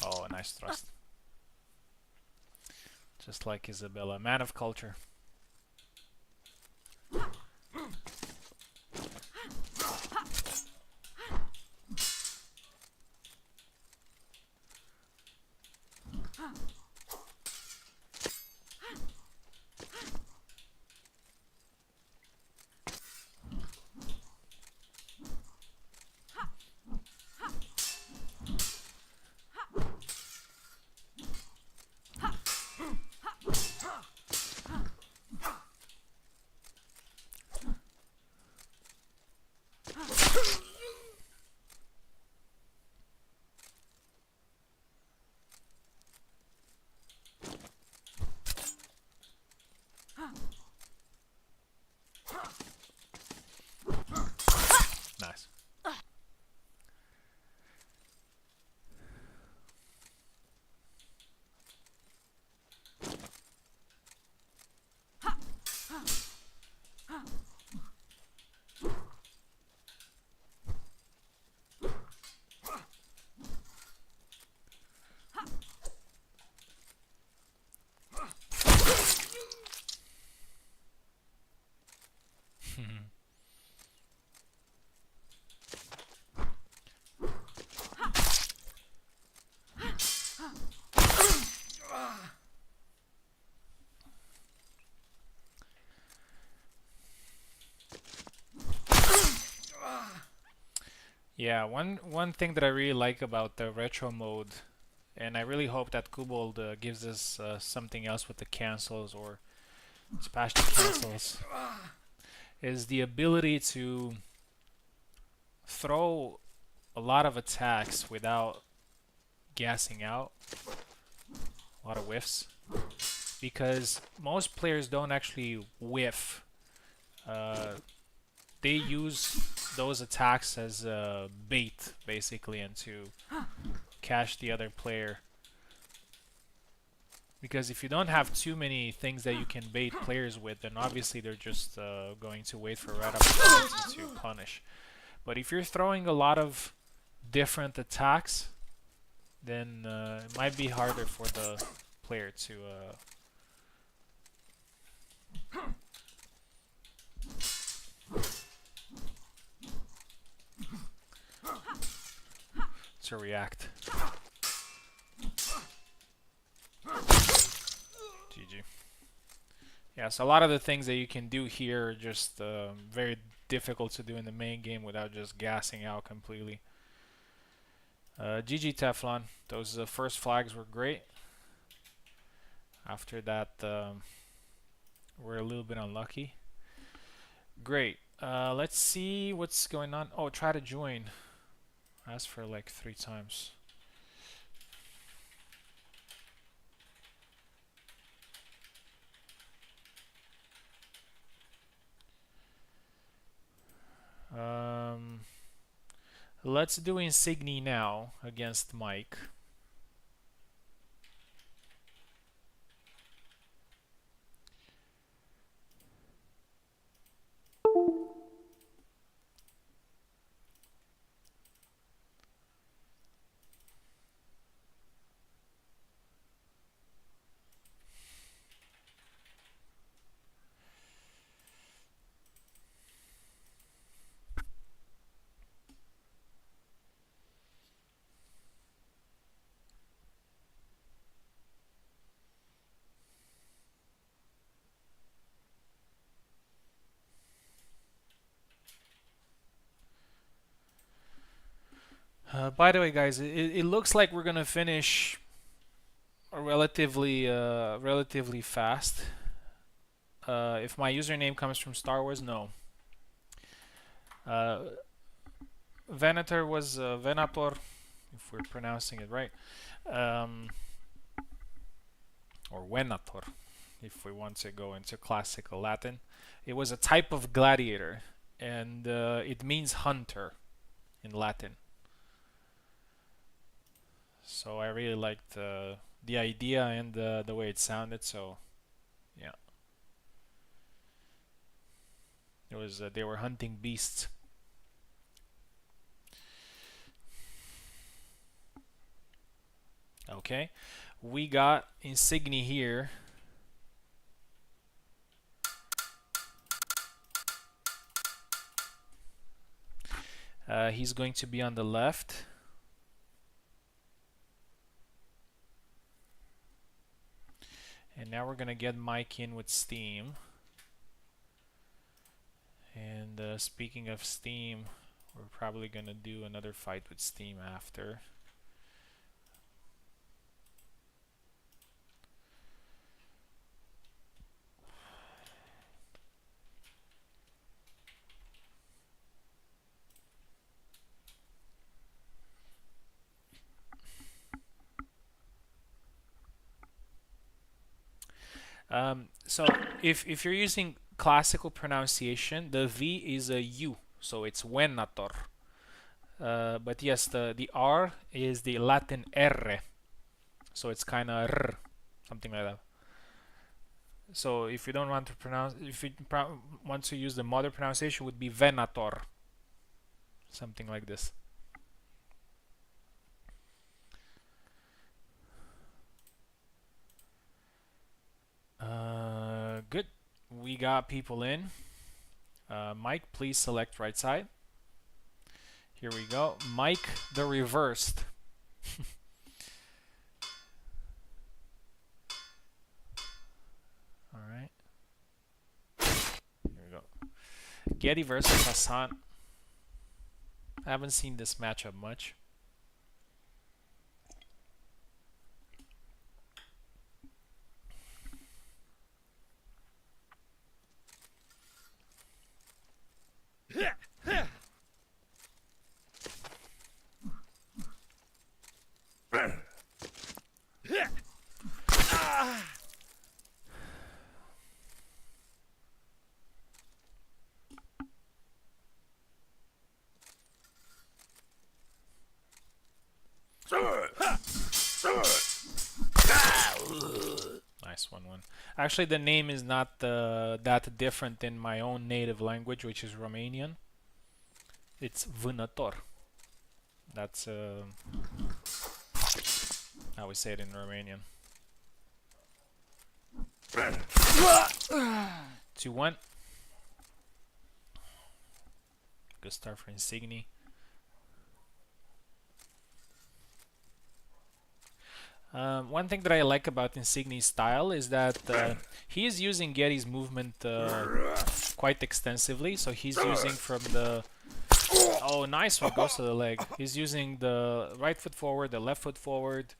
Oh, a nice thrust. Just like Isabella, man of culture. Nice. Yeah, one thing that I really like about the retro mode, and I really hope that Kubold gives us something else with the cancels or special cancels, is the ability to throw a lot of attacks without gassing out, a lot of whiffs, because most players don't actually whiff. They use those attacks as bait, basically, and to catch the other player. Because if you don't have too many things that you can bait players with, then obviously they're just going to wait for right opportunity to punish. But if you're throwing a lot of different attacks, then it might be harder for the player to react. GG. Yeah, so a lot of the things that you can do here are just very difficult to do in the main game without just gassing out completely. GG Teflon. Those first flags were great. After that, we're a little bit unlucky. Great. Let's see what's going on. Oh, try to join. Asked for like 3 times. Let's do Insigni now against Mike. By the way, guys, it looks like we're gonna finish relatively fast. If my username comes from Star Wars, no. Venator was Venator, if we're pronouncing it right, or Venator, if we want to go into classical Latin. It was a type of gladiator, and it means hunter in Latin. So I really liked the idea and the way it sounded. So yeah. It was they were hunting beasts. Okay, we got Insigni here. He's going to be on the left. And now we're going to get Mike in with Steam. And speaking of Steam, we're probably going to do another fight with Steam after. So if you're using classical pronunciation, the V is a U, so it's venator. But yes, the R is the Latin R, so it's kind of R, something like that. So if you don't want to pronounce, if you want to use the modern pronunciation, would be venator, something like this. Good. We got people in. Mike, please select right side. Here we go. Mike the reversed. All right. Here we go. Getty versus Hassan. I haven't seen this matchup much. Nice 1-1. Actually, the name is not that different in my own native language, which is Romanian. It's vânător. That's how we say it in Romanian. 2-1. Good start for Insigni. One thing that I like about Insigni's style is that he is using Getty's movement quite extensively. So he's using from the... Oh, nice one, goes to the leg. He's using the right foot forward, the left foot forward.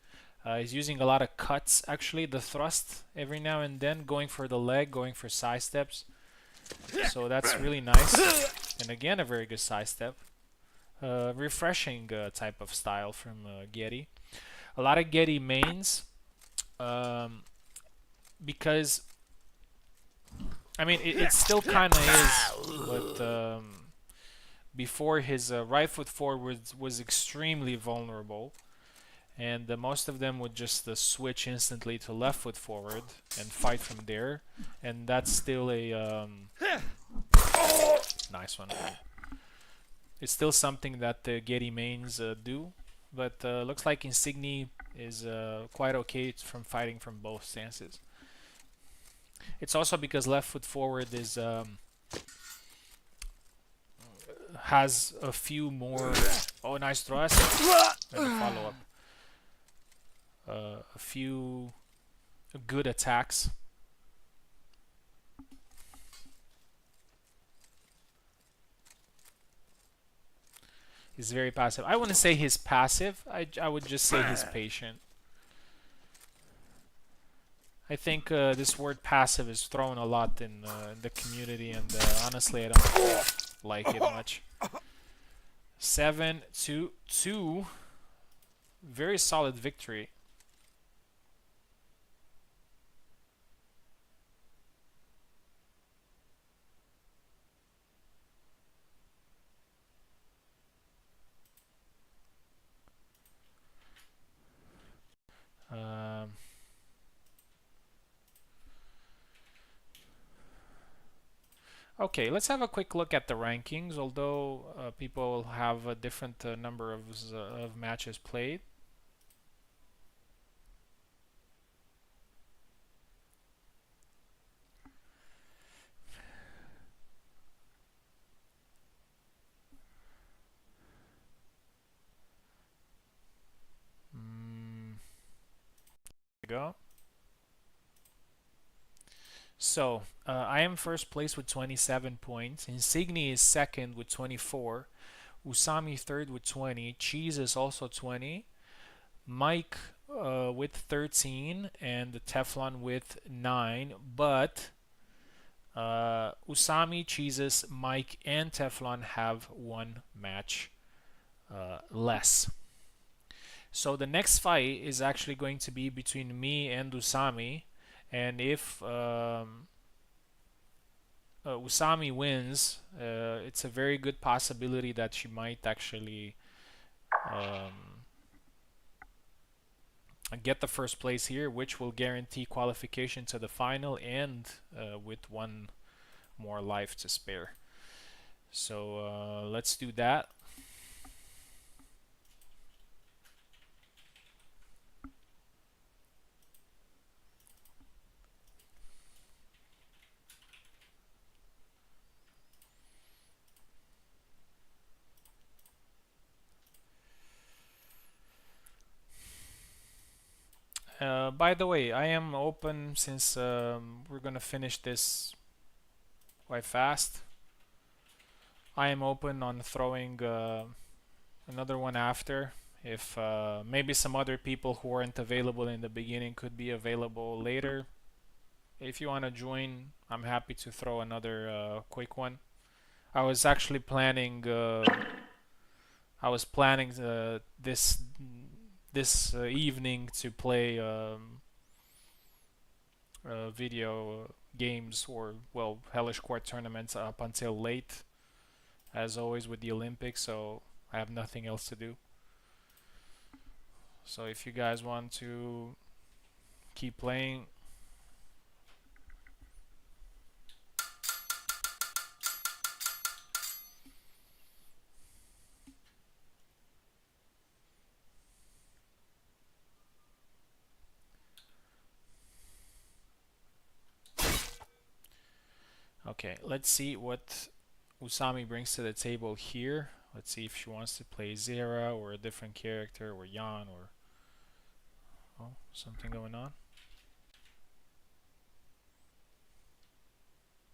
He's using a lot of cuts, actually, the thrust every now and then, going for the leg, going for side steps. So that's really nice. And again, a very good side step. Refreshing type of style from Getty. A lot of Getty mains, because I mean it still kind of is, but before his right foot forward was extremely vulnerable, and most of them would just switch instantly to left foot forward and fight from there, and that's still a nice one. It's still something that the Getty mains do. But looks like Insigni is quite okay from fighting from both stances. It's also because left foot forward is has a few more. Oh, nice thrust and a follow up. A few good attacks. He's very passive. I wouldn't say he's passive. I would just say he's patient. I think this word passive is thrown a lot in the community, and honestly, I don't like it much. 7-2. Very solid victory. Okay, let's have a quick look at the rankings, although people have a different number of matches played. There we go. So, I am first place with 27 points. Insigni is second with 24. Usami third with 20. Cheese is also 20. Mike with 13. And the Teflon with 9. But Usami, Cheeses, Mike, and Teflon have one match less. So the next fight is actually going to be between me and Usami. And if Usami wins, it's a very good possibility that she might actually um, get the first place here, which will guarantee qualification to the final and with one more life to spare. So let's do that. By the way, I am open since we're gonna finish this quite fast. I am open on throwing another one after. If maybe some other people who weren't available in the beginning could be available later. If you want to join, I'm happy to throw another quick one. I was actually planning. I was planning this evening to play video games or well Hellish Quart tournaments up until late, as always with the Olympics. So I have nothing else to do. So if you guys want to keep playing. Okay, let's see what Usami brings to the table here. Let's see if she wants to play Zera or a different character or Yan or oh, something going on.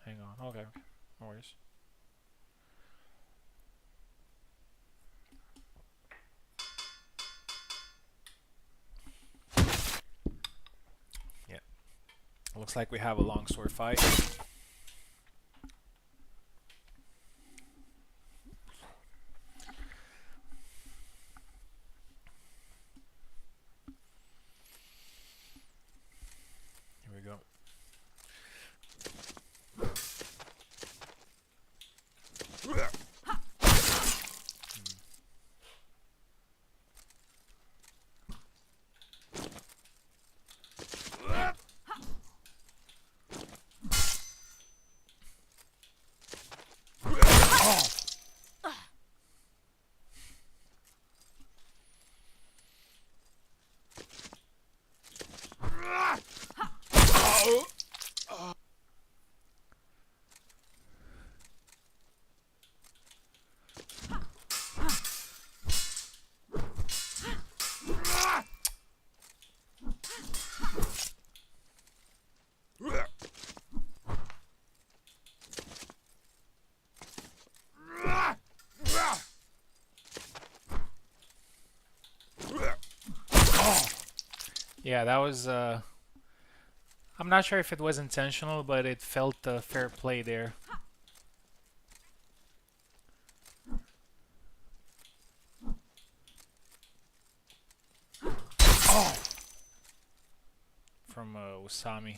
Hang on. Okay, no worries. Yeah, looks like we have a long sword fight. Here we go. Yeah, that was. I'm not sure if it was intentional, but it felt fair play there. Oh! From Usami.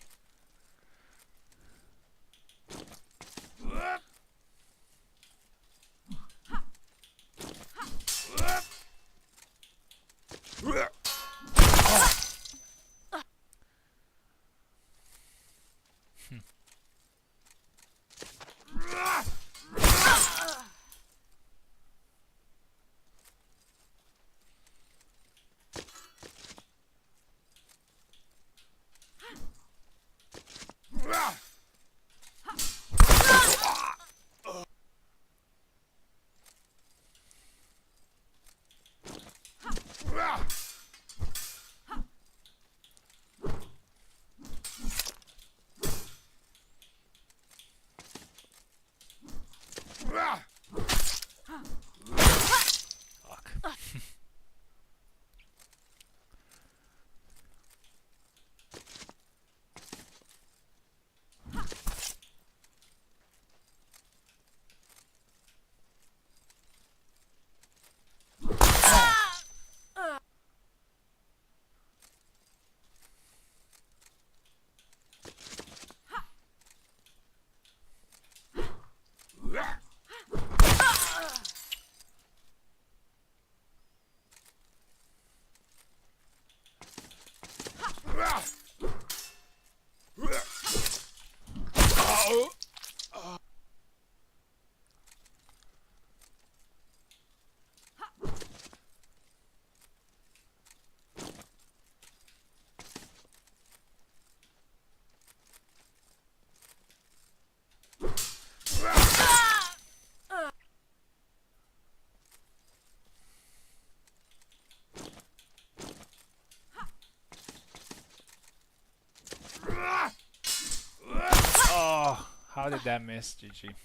How did that miss, GG?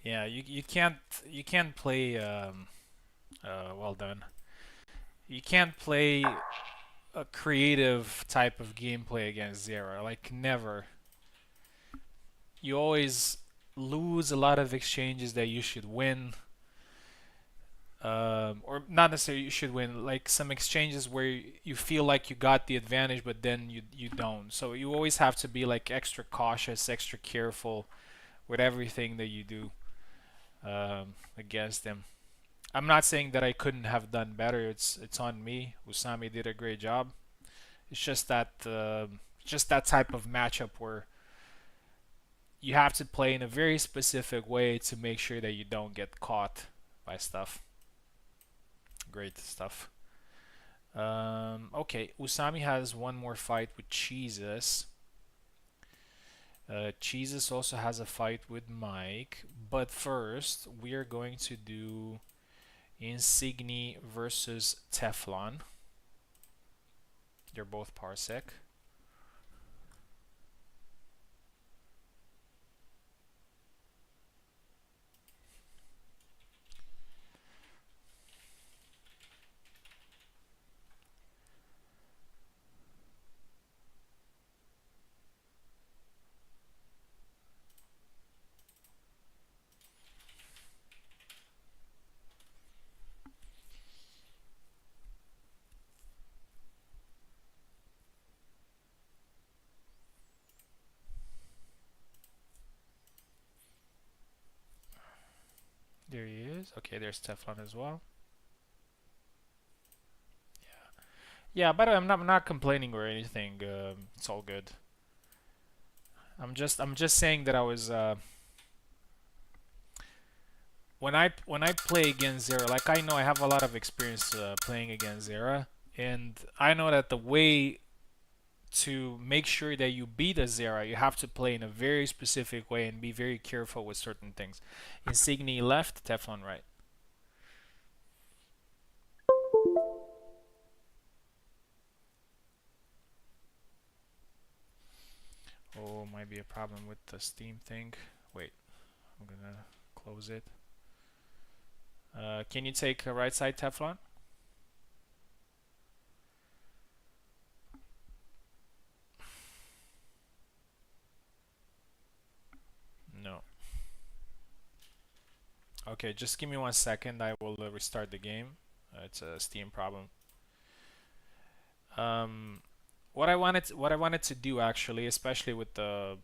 Yeah, you can't play well done. You can't play a creative type of gameplay against Zera. Like never. You always lose a lot of exchanges that you should win. Or not necessarily you should win, like some exchanges where you feel like you got the advantage, but then you don't. So you always have to be like extra cautious, extra careful with everything that you do against them. I'm not saying that I couldn't have done better. It's on me. Usami did a great job. It's just that type of matchup where you have to play in a very specific way to make sure that you don't get caught by stuff. Great stuff. Okay, Usami has one more fight with Jesus. Jesus also has a fight with Mike. But first, we are going to do Insigni versus Teflon. They're both Parsec. There he is. Okay, there's Teflon as well. Yeah, but I'm not complaining or anything. It's all good. I'm just saying that I was when I play against Zera, like I know I have a lot of experience playing against Zera, and I know that the way to make sure that you beat a Zera, you have to play in a very specific way and be very careful with certain things. Insigni left, Teflon right. Oh, might be a problem with the Steam thing. Wait, I'm gonna close it. Can you take a right side, Teflon? No. Okay, just give me 1 second. I will restart the game. It's a Steam problem. What I wanted to do actually, especially with the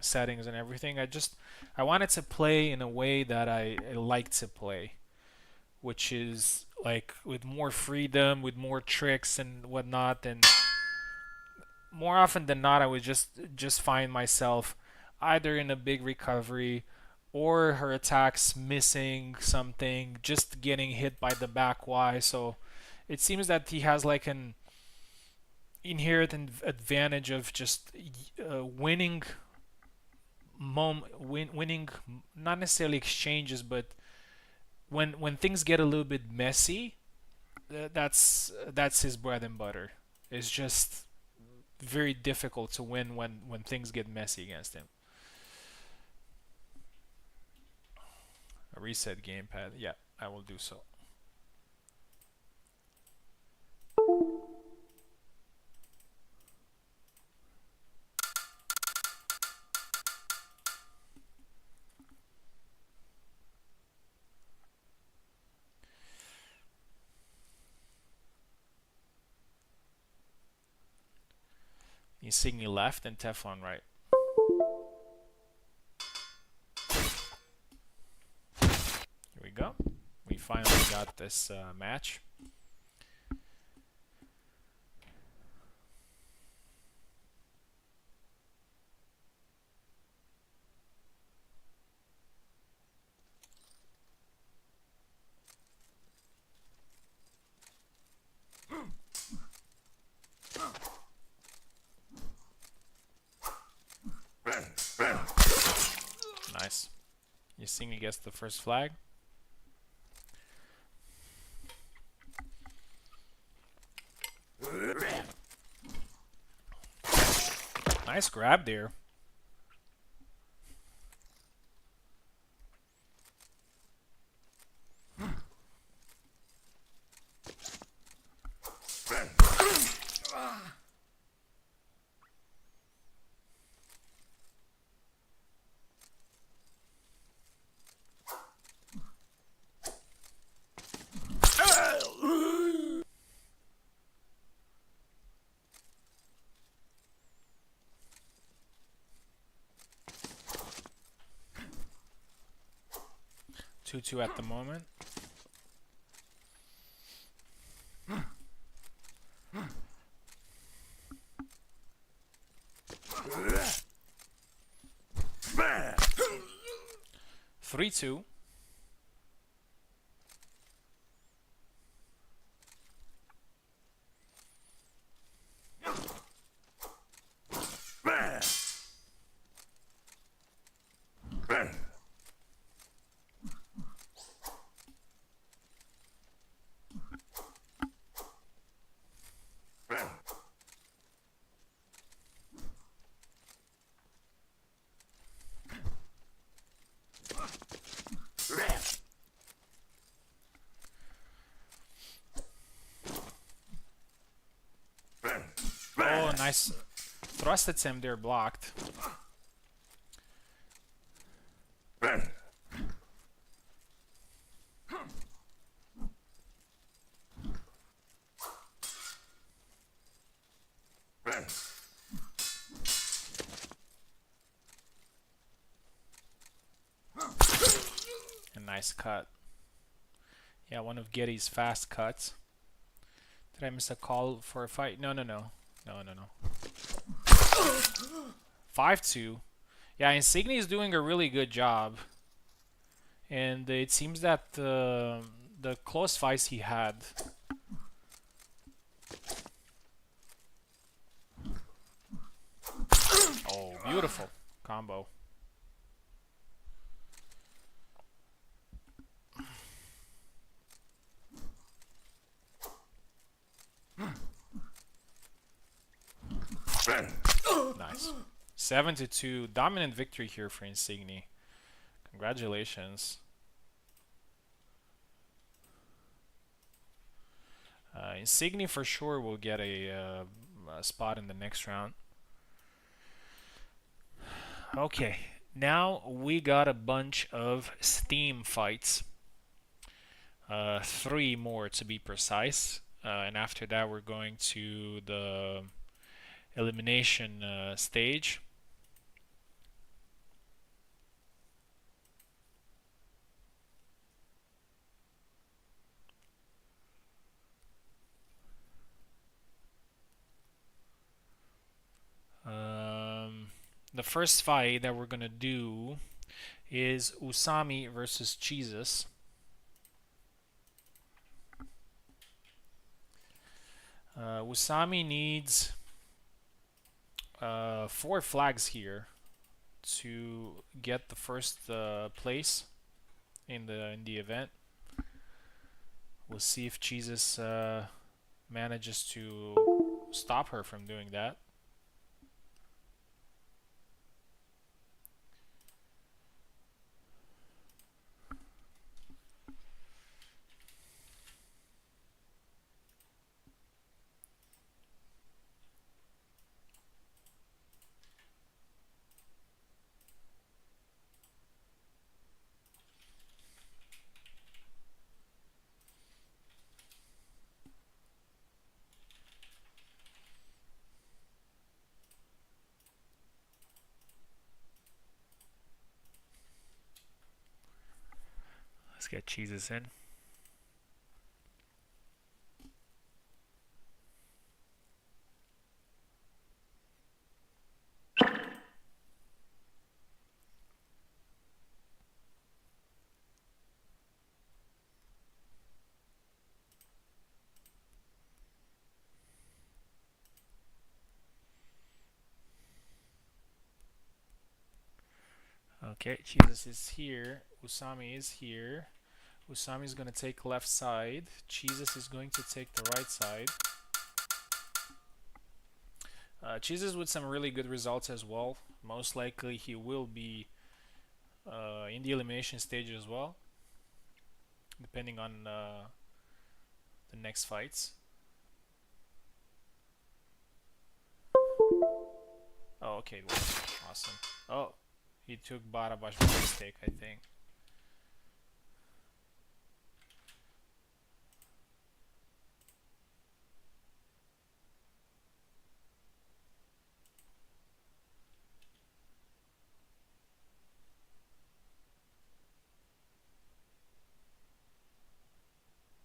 settings and everything, I wanted to play in a way that I like to play, which is like with more freedom, with more tricks and whatnot. And more often than not, I would just find myself either in a big recovery or her attacks missing something, just getting hit by the back Y. So it seems that he has like an inherent advantage of just winning winning not necessarily exchanges, but when things get a little bit messy, that's his bread and butter. It's just very difficult to win when things get messy against him. A reset gamepad. Yeah, I will do so. Insignia left and Teflon right. Here we go. We finally got this match. Nice. Insignia gets the first flag. Nice grab there. Two at the moment. Three two. Oh, nice. Thrust attempt there blocked. A nice cut. Yeah, one of Getty's fast cuts. Did I miss a call for a fight? No. 5-2. Yeah, Insignia is doing a really good job. And it seems that the close fights he had. Oh, beautiful combo. Nice. 7-2. Dominant victory here for Insignia. Congratulations. Insignia for sure will get a spot in the next round. Okay, now we got a bunch of Steam fights. 3 more to be precise. And after that we're going to the elimination stage. The first fight that we're gonna do is Usami versus Jesus. Usami needs 4 flags here to get the first place in the event. We'll see if Jesus manages to stop her from doing that. Let's get Jesus in. Okay, Jesus is here. Usami is here. Usami is going to take left side. Jesus is going to take the right side. Cheeses with some really good results as well. Most likely he will be in the elimination stage as well, depending on the next fights. Oh, okay, well, awesome. Oh, he took Barabash by mistake, I think.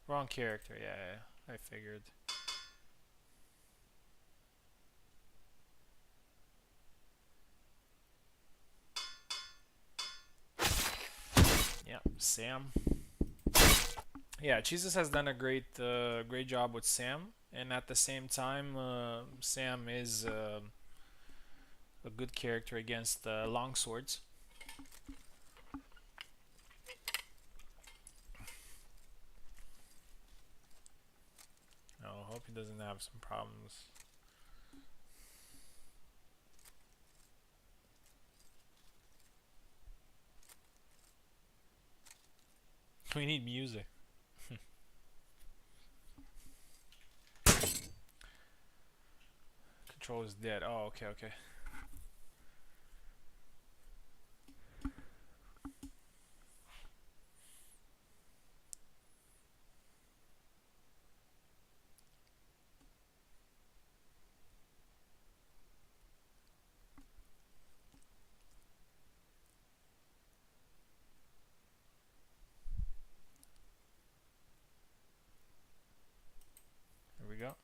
Wrong character, yeah, I figured. Yeah, Sam. Yeah, Jesus has done a great job with Sam, and at the same time, Sam is a good character against longswords. I hope he doesn't have some problems. We need music. Control is dead. Oh, okay, okay. Here we go.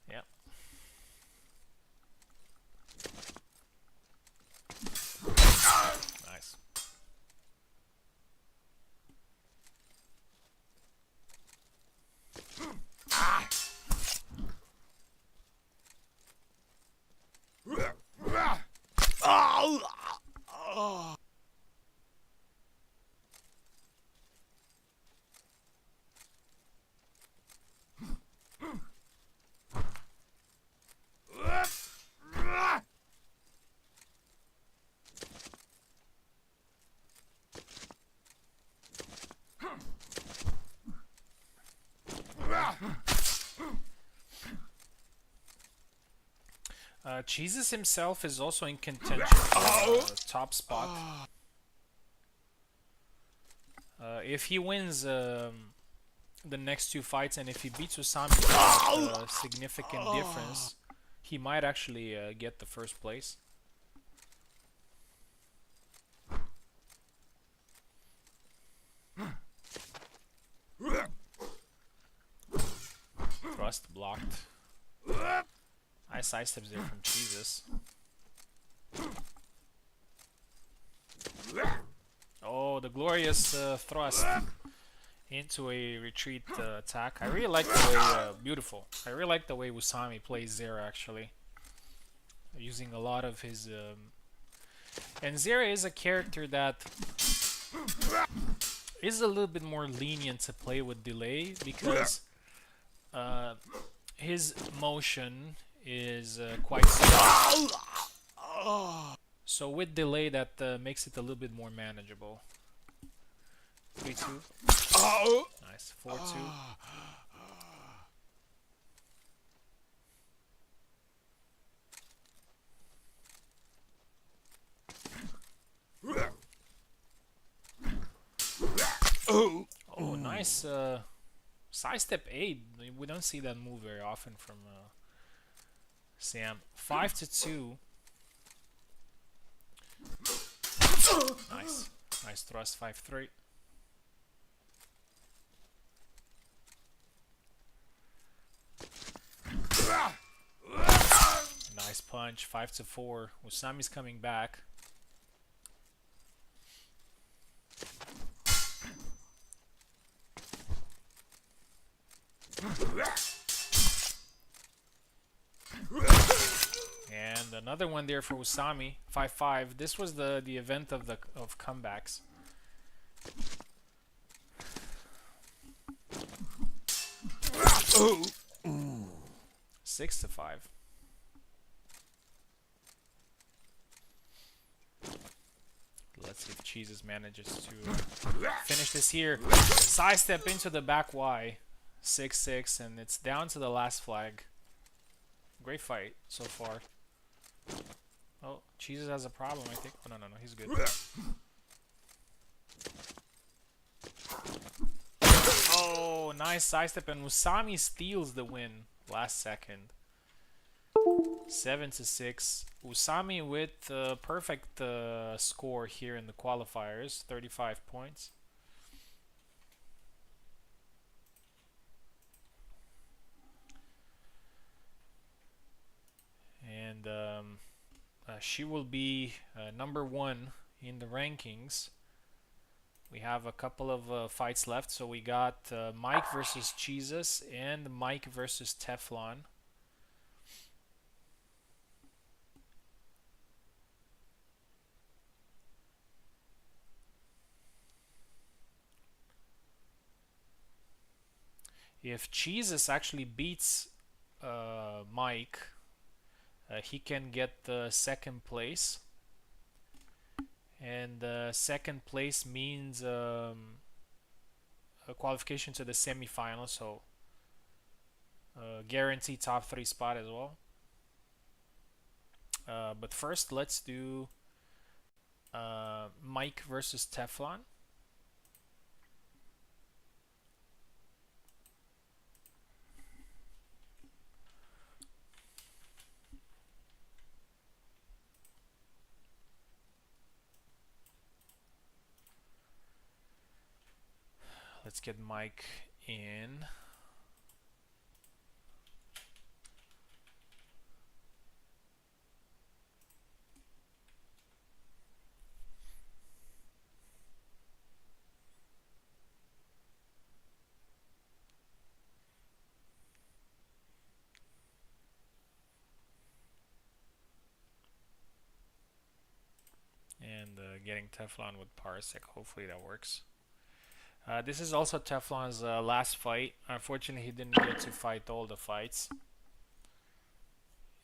Yeah. Nice. Jesus himself is also in contention for top spot. If he wins the next two fights, and if he beats Usami without a significant difference, he might actually get the first place. Thrust blocked. Nice side steps there from Jesus. Oh, the glorious thrust into a retreat attack. I really like the way, beautiful. I really like the way Usami plays Zera actually. Using a lot of his, and Zera is a character that is a little bit more lenient to play with delay because his motion is quite slow. So with delay, that makes it a little bit more manageable. 3-2. Nice. 4-2. Oh, nice side step 8. We don't see that move very often from Sam. 5-2. Nice. Nice thrust. 5-3. Nice punch. 5-4. Usami's coming back. And another one there for Usami. 5-5. This was the event of comebacks. 6-5. Let's see if Jesus manages to finish this here. Sidestep into the back Y. 6-6, and it's down to the last flag. Great fight so far. Oh, Jesus has a problem, I think. Oh, no, he's good. Oh, nice sidestep, and Usami steals the win last second. 7-6. Usami with perfect score here in the qualifiers, 35 points. And she will be number 1 in the rankings. We have a couple of fights left, so we got Mike versus Jesus and Mike versus Teflon. If Jesus actually beats Mike, he can get the second place. And second place means a qualification to the semi-final, so guaranteed top 3 spot as well. But first, let's do Mike versus Teflon. Let's get Mike in. And getting Teflon with Parsec. Hopefully that works. This is also Teflon's last fight. Unfortunately, he didn't get to fight all the fights.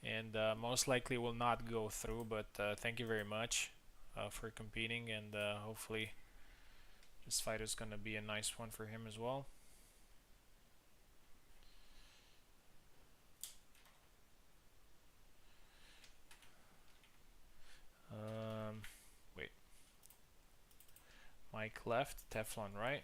And most likely will not go through, but thank you very much for competing, and hopefully this fight is going to be a nice one for him as well. Wait. Mike left, Teflon right.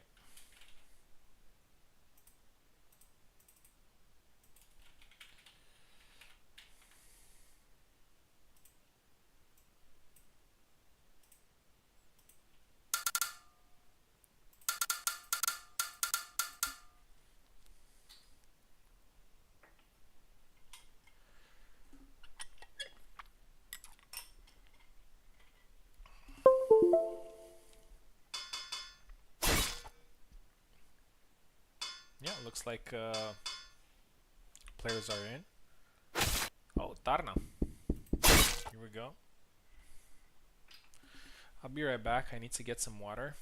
Yeah, looks like players are in. Oh, Tarna. Here we go. I'll be right back. I need to get some water.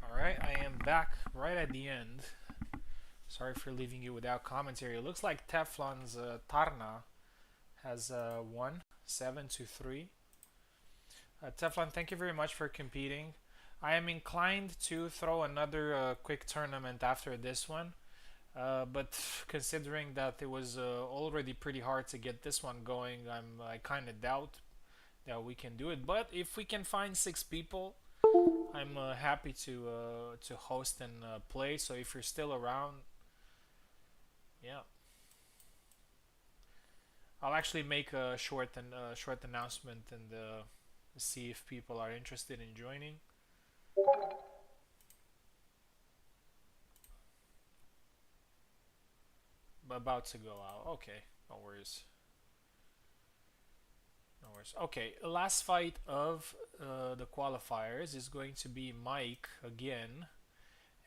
Alright, I am back right at the end. Sorry for leaving you without commentary. It looks like Teflon's Tarna has won 7-3. Teflon, thank you very much for competing. I am inclined to throw another quick tournament after this one, but considering that it was already pretty hard to get this one going, I kind of doubt that we can do it. But if we can find 6 people, I'm happy to host and play. So if you're still around, yeah, I'll actually make a short announcement and see if people are interested in joining. About to go out. Okay, no worries. No worries. Okay, last fight of the qualifiers is going to be Mike again,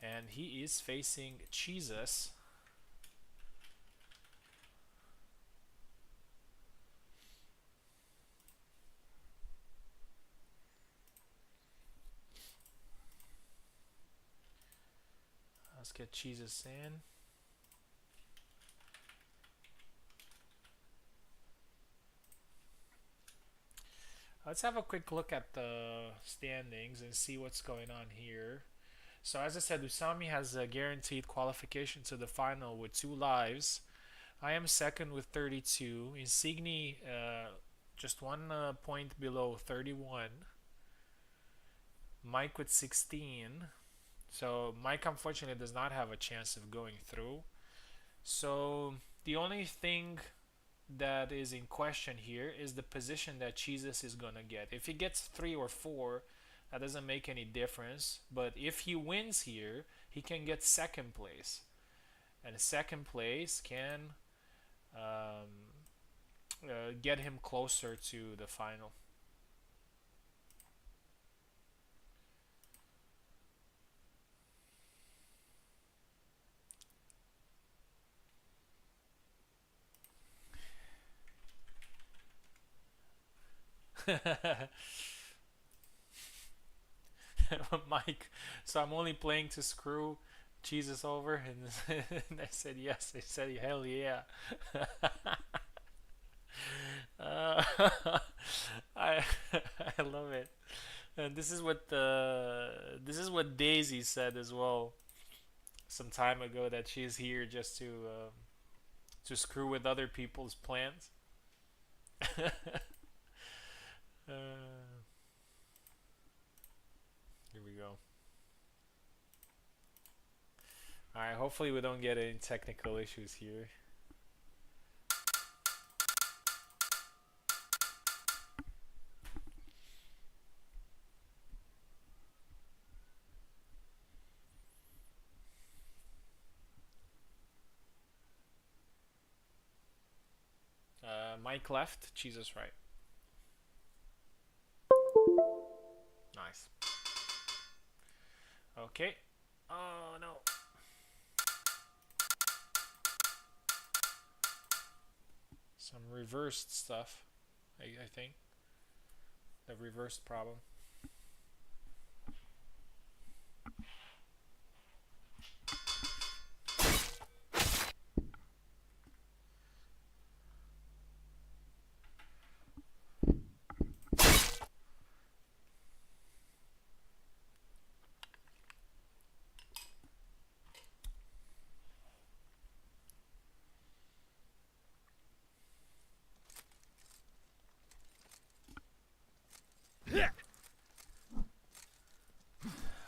and he is facing Jesus. Let's get Jesus in. Let's have a quick look at the standings and see what's going on here. So as I said, Usami has a guaranteed qualification to the final with 2 lives. I am second with 32. Insigni just 1 point below 31. Mike with 16. So Mike unfortunately does not have a chance of going through. So the only thing that is in question here is the position that Jesus is gonna get. If he gets 3 or 4, that doesn't make any difference. But if he wins here, he can get second place, and second place can get him closer to the final. Mike, so I'm only playing to screw Jesus over, and I said yes. I said hell yeah. uh, I I love it, and this is what Daisy said as well some time ago, that she's here just to screw with other people's plans. uh, Here we go. Alright, hopefully we don't get any technical issues here. Mike left, Jesus right. Nice. Okay. Oh no. Some reversed stuff, I think. The reversed problem.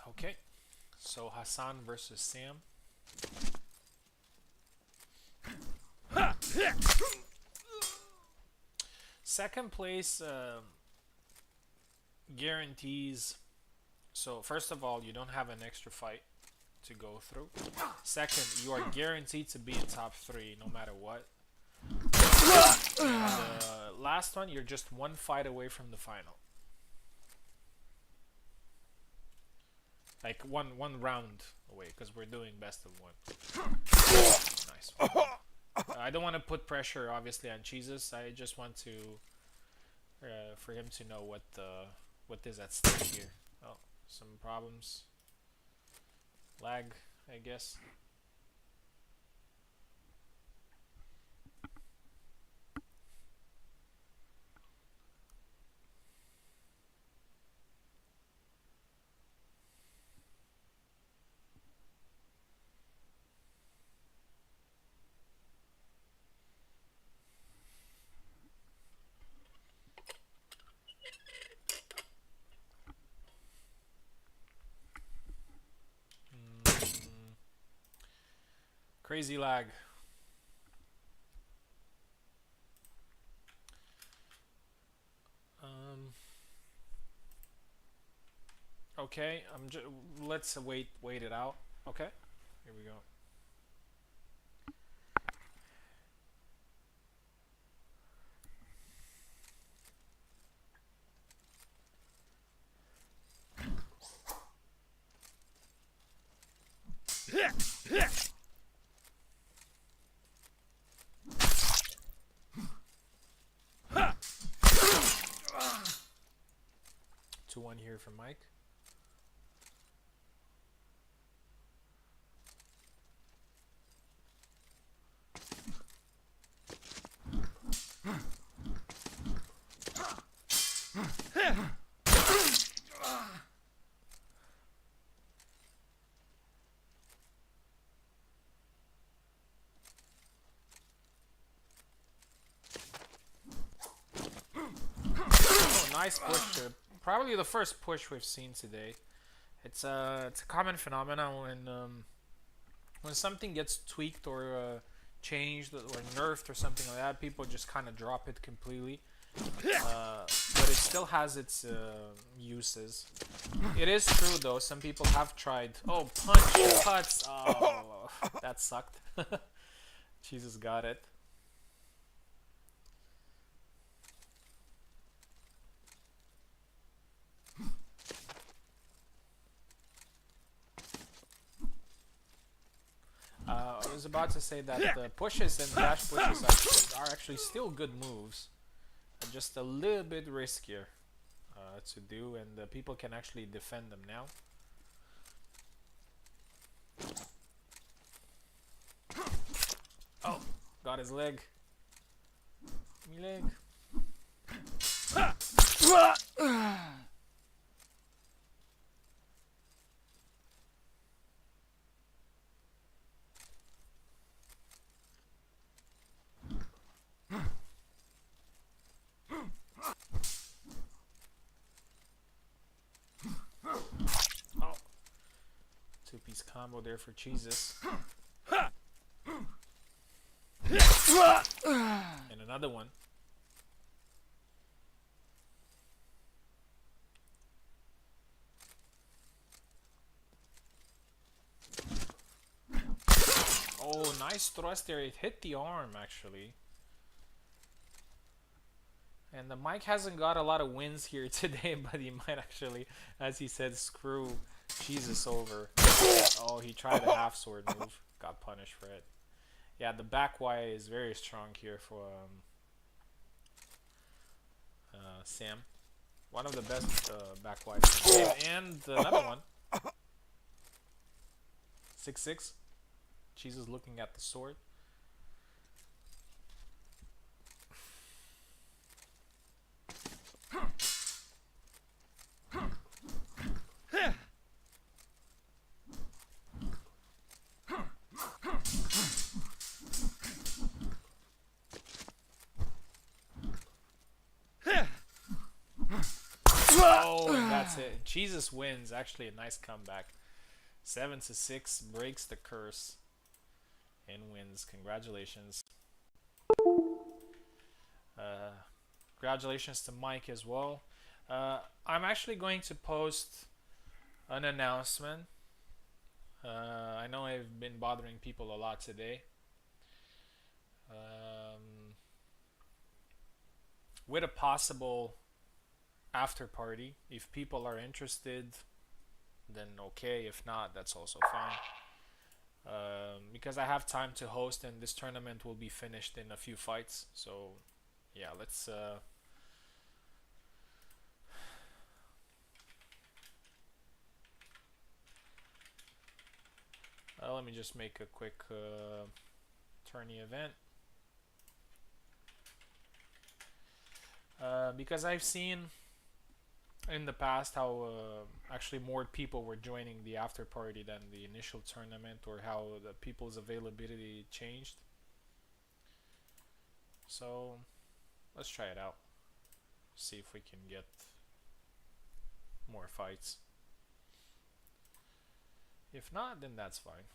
Okay. So Hassan versus Sam. Second place guarantees. So first of all, you don't have an extra fight to go through. Second, you are guaranteed to be in top 3 no matter what. And, last one, you're just one fight away from the final. Like one round away, because we're doing best of 1. Nice one. I don't want to put pressure, obviously, on Jesus. I just want to for him to know what is at stake here. Oh, some problems. Lag, I guess. Crazy lag. Okay, let's wait it out. Okay, here we go. Two one here from Mike. Nice push. Probably the first push we've seen today. It's a common phenomenon when something tweaks tweaked or changed or nerfed or something like that. People just kind of drop it completely. But it still has its uses. It is true though. Some people have tried. Oh, punch cuts. Oh, that sucked. Jesus got it. I was about to say that the pushes and dash pushes are actually still good moves, just a little bit riskier to do, and people can actually defend them now. Oh, got his leg. Me leg. Two-piece combo there for Jesus. And another one. Oh, nice thrust there. It hit the arm, actually. And the Mike hasn't got a lot of wins here today, but he might actually, as he said, screw Jesus over. Oh, he tried a half sword move. Got punished for it. Yeah, the back Y is very strong here for Sam. One of the best back Ys in the game. And another one. 6-6. Jesus looking at the sword. Oh, and that's it. Jesus wins. Actually, a nice comeback. 7-6 breaks the curse and wins. Congratulations. Congratulations to Mike as well. I'm actually going to post an announcement. I know I've been bothering people a lot today. With a possible after party. If people are interested, then okay. If not, that's also fine. Because I have time to host, and this tournament will be finished in a few fights. So, yeah, let's. Let me just make a quick tourney event. Because I've seen in the past how actually more people were joining the after party than the initial tournament, or how the people's availability changed. So let's try it out, see if we can get more fights. If not, then that's fine.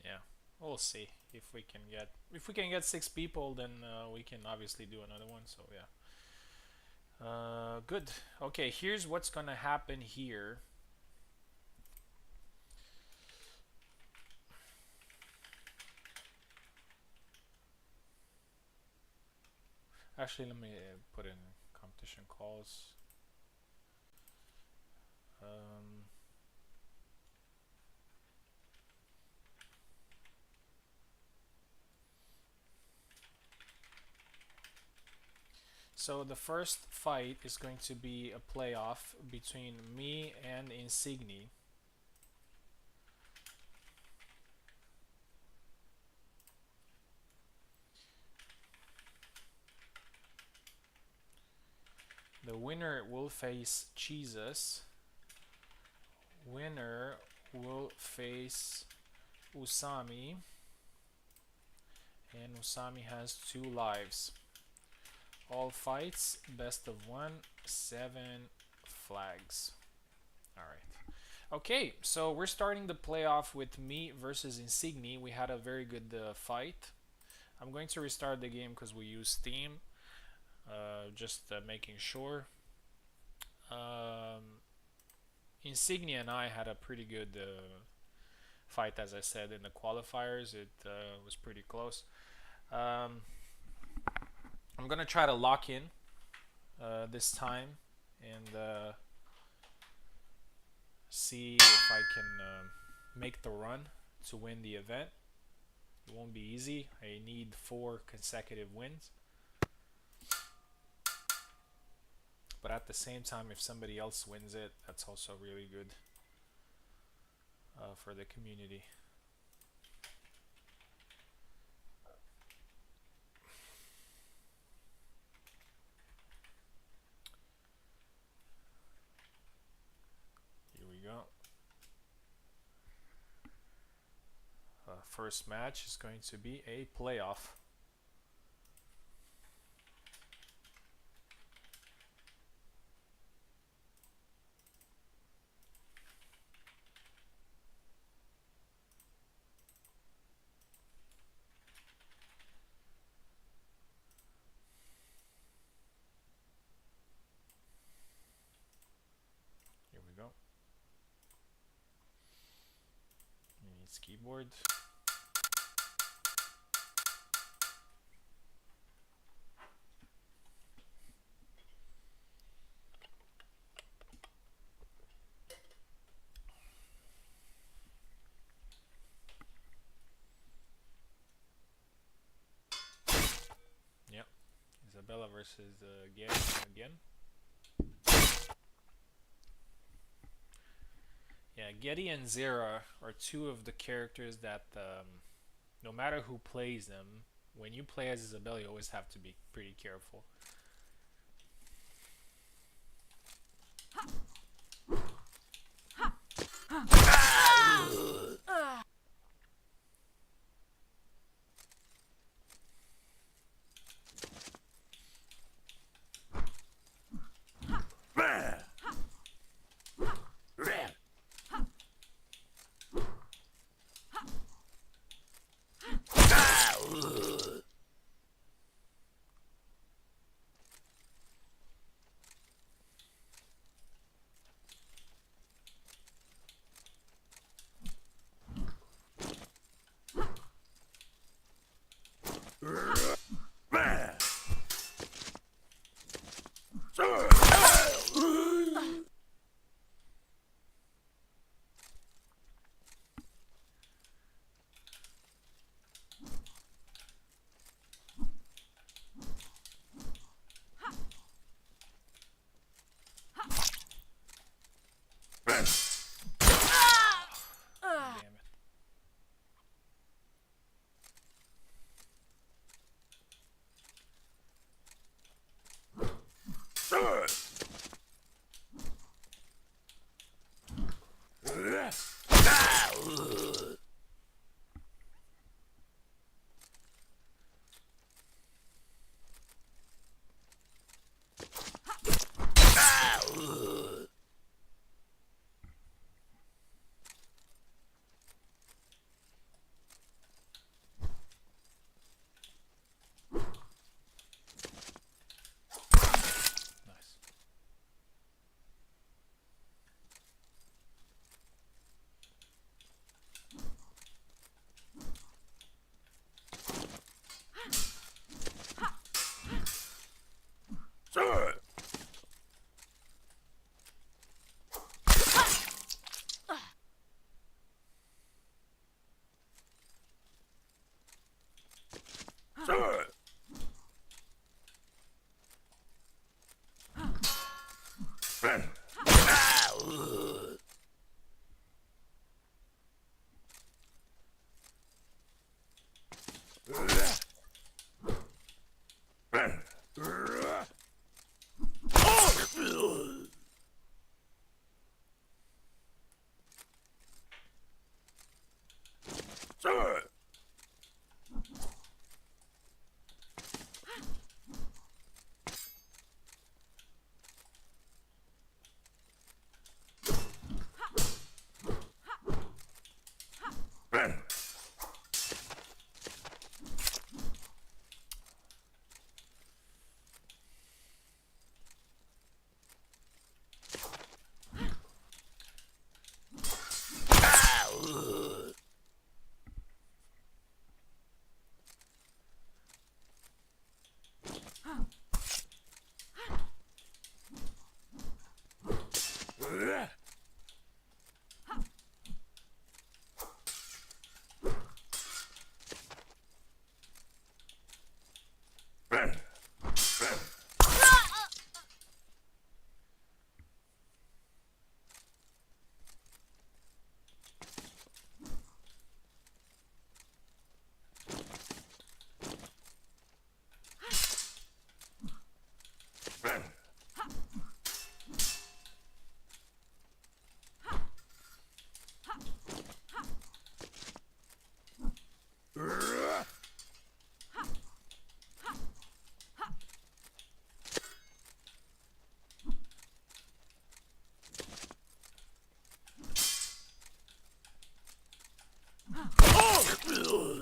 Yeah, we'll see if we can get 6 people, then we can obviously do another one. So yeah, good. Okay, here's what's gonna happen here. Actually, let me put in competition calls. So the first fight is going to be a playoff between me and Insigni. The winner will face Jesus. Winner will face Usami. And Usami has 2 lives. All fights, best of 1, 7 flags. Alright. Okay, so we're starting the playoff with me versus Insigni. We had a very good fight. I'm going to restart the game because we use Steam. Just making sure. Insignia and I had a pretty good fight, as I said, in the qualifiers. It was pretty close. I'm gonna try to lock in this time and see if I can make the run to win the event. It won't be easy. I need 4 consecutive wins. but at the same time, if somebody else wins it, that's also really good for the community. Here we go. First match is going to be a playoff. Here we go. He needs keyboard. Yep, Isabella versus again. Yeah, Getty and Zera are two of the characters that, no matter who plays them, when you play as Isabella, you always have to be pretty careful.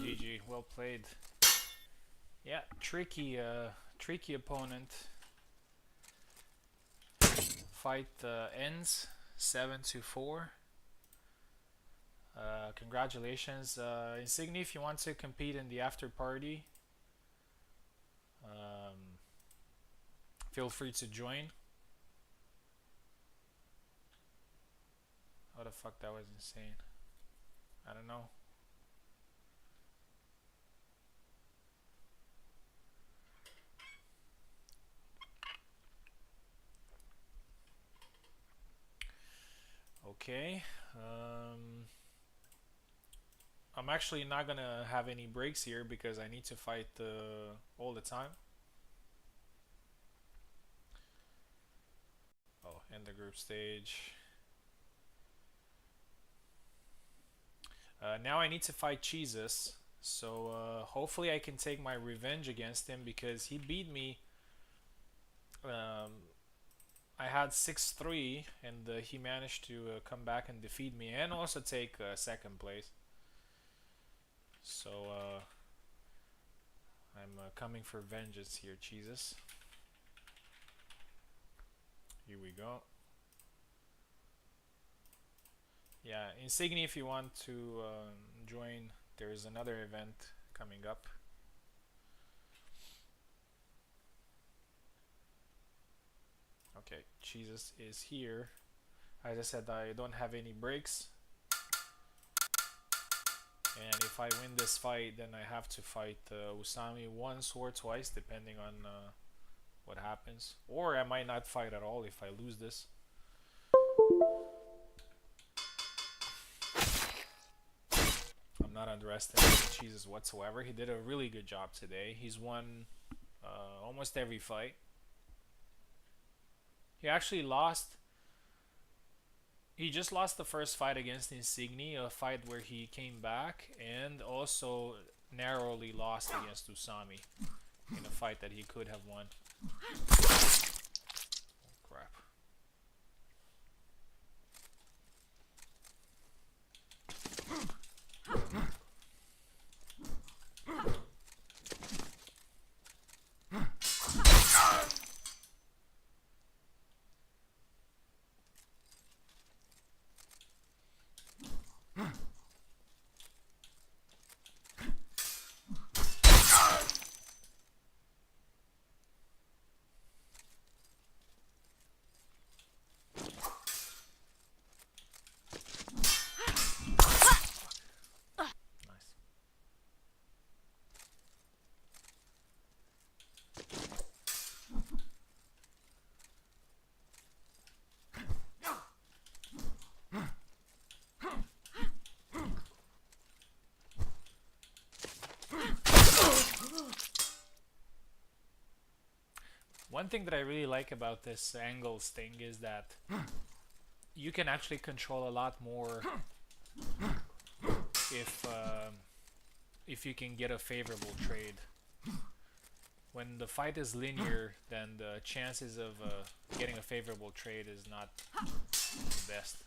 GG, well played. Yeah, tricky opponent. Fight ends 7-4. Congratulations, Insignia. If you want to compete in the after party, feel free to join. How the fuck, that was insane. I don't know. Okay. I'm actually not gonna have any breaks here because I need to fight all the time. Oh, end the group stage. Now I need to fight Jesus, so hopefully I can take my revenge against him because he beat me. I had 6-3 and he managed to come back and defeat me and also take second place. So I'm coming for vengeance here, Jesus. Here we go. Yeah, Insignia, if you want to join, there's another event coming up. Okay, Jesus is here. As I said, I don't have any breaks. And if I win this fight, then I have to fight Usami once or twice, depending on what happens. Or I might not fight at all if I lose this. I'm not underestimating Jesus whatsoever. He did a really good job today. He's won almost every fight. He actually lost. He just lost the first fight against Insignia, a fight where he came back, and also narrowly lost against Usami in a fight that he could have won. Oh, crap. One thing that I really like about this angles thing is that you can actually control a lot more if you can get a favorable trade. When the fight is linear, then the chances of getting a favorable trade is not the best.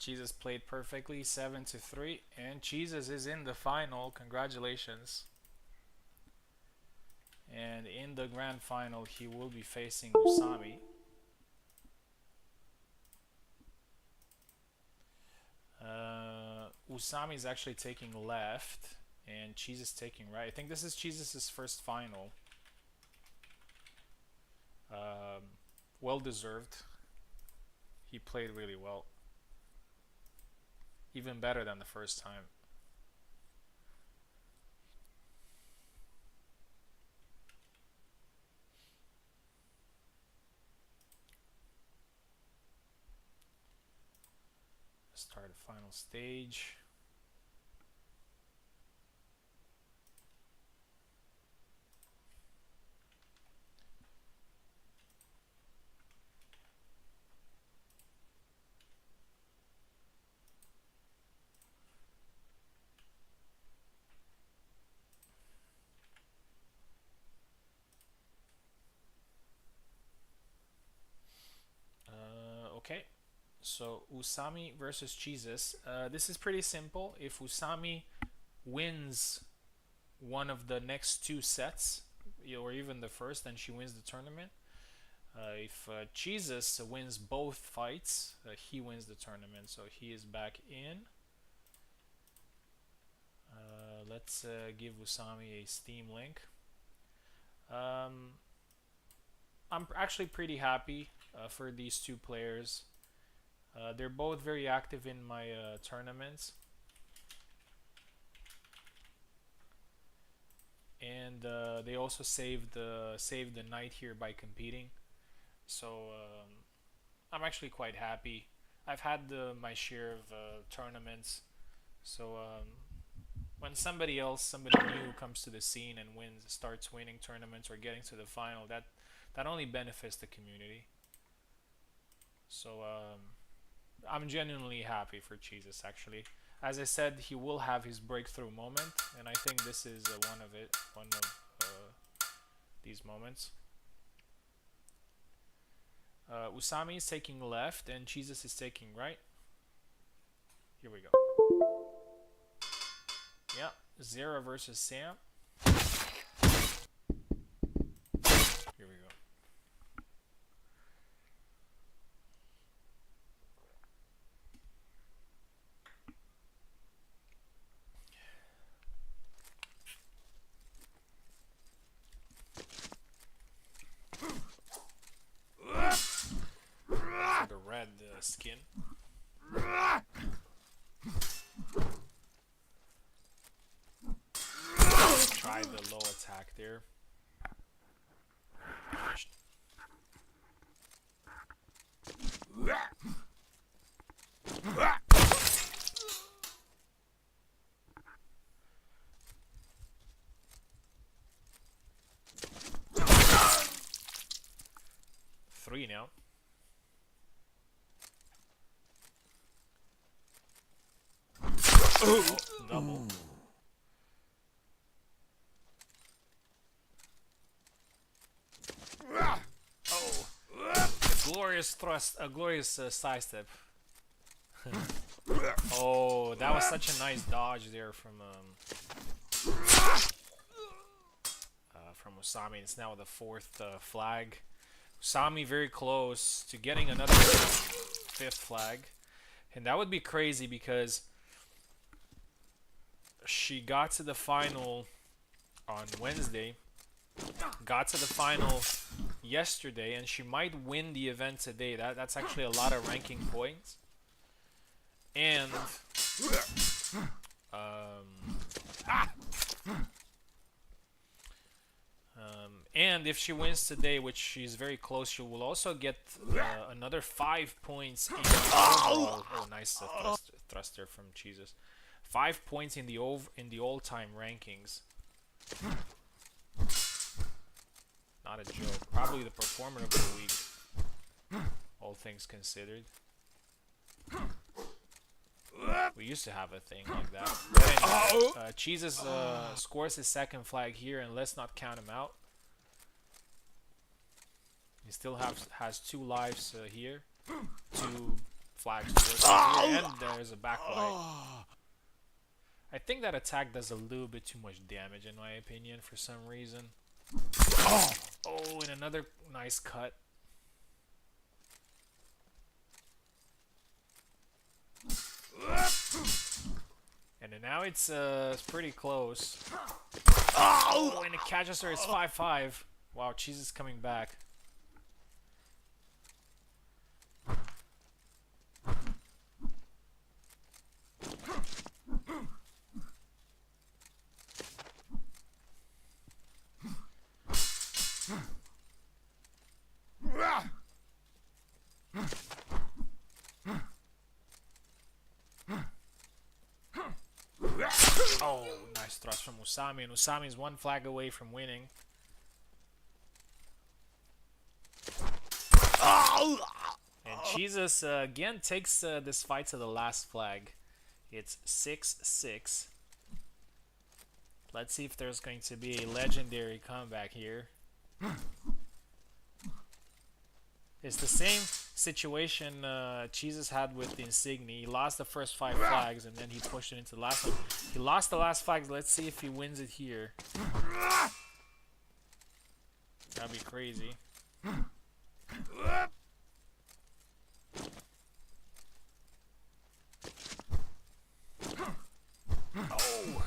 Jesus played perfectly, 7-3, and Jesus is in the final. Congratulations. And in the grand final, he will be facing Usami. Usami is actually taking left, and Jesus taking right. I think this is Jesus' first final. Well deserved. He played really well. Even better than the first time. Start the final stage. Okay, so Usami versus Jesus. This is pretty simple. If Usami wins one of the next two sets, or even the first, then she wins the tournament. If Jesus wins both fights, he wins the tournament. So he is back in. Let's give Usami a Steam link. I'm actually pretty happy for these two players. They're both very active in my tournaments. And they also saved the night here by competing. So I'm actually quite happy. I've had my share of tournaments. So when somebody new comes to the scene and starts winning tournaments or getting to the final, that only benefits the community. So I'm genuinely happy for Jesus, actually. As I said, he will have his breakthrough moment, and I think this is one of these moments. Usami is taking left, and Jesus is taking right. Here we go. Yeah, Zera versus Sam. Here we go. The red skin. Try the low attack there. Three now. Oh, double. Oh, a glorious thrust, a glorious side step. Oh, that was such a nice dodge there from Usami. It's now the fourth flag. Usami very close to getting another fifth flag, and that would be crazy because she got to the final on Wednesday, got to the final yesterday, and she might win the event today. That's actually a lot of ranking points. And and if she wins today, which she's very close, she will also get another 5 points in the overall. Oh, nice thruster from Jesus. 5 points in the all-time rankings. Not a joke. Probably the performer of the week, all things considered. We used to have a thing like that. But anyway, Jesus scores his second flag here, and let's not count him out. He still has 2 lives here to flags to work with here, and there's a backlight. I think that attack does a little bit too much damage in my opinion for some reason. Oh, and another nice cut. And then now it's pretty close. Oh, and it catches her. It's 5-5. Wow, cheese is coming back. Oh, nice thrust from Usami, and Usami's one flag away from winning. And Jesus again takes this fight to the last flag. It's 6-6. Let's see if there's going to be a legendary comeback here. It's the same situation Jesus had with the Insignia. He lost the first 5 flags and then he pushed it into the last one. He lost the last flags. Let's see if he wins it here. That'd be crazy. Oh,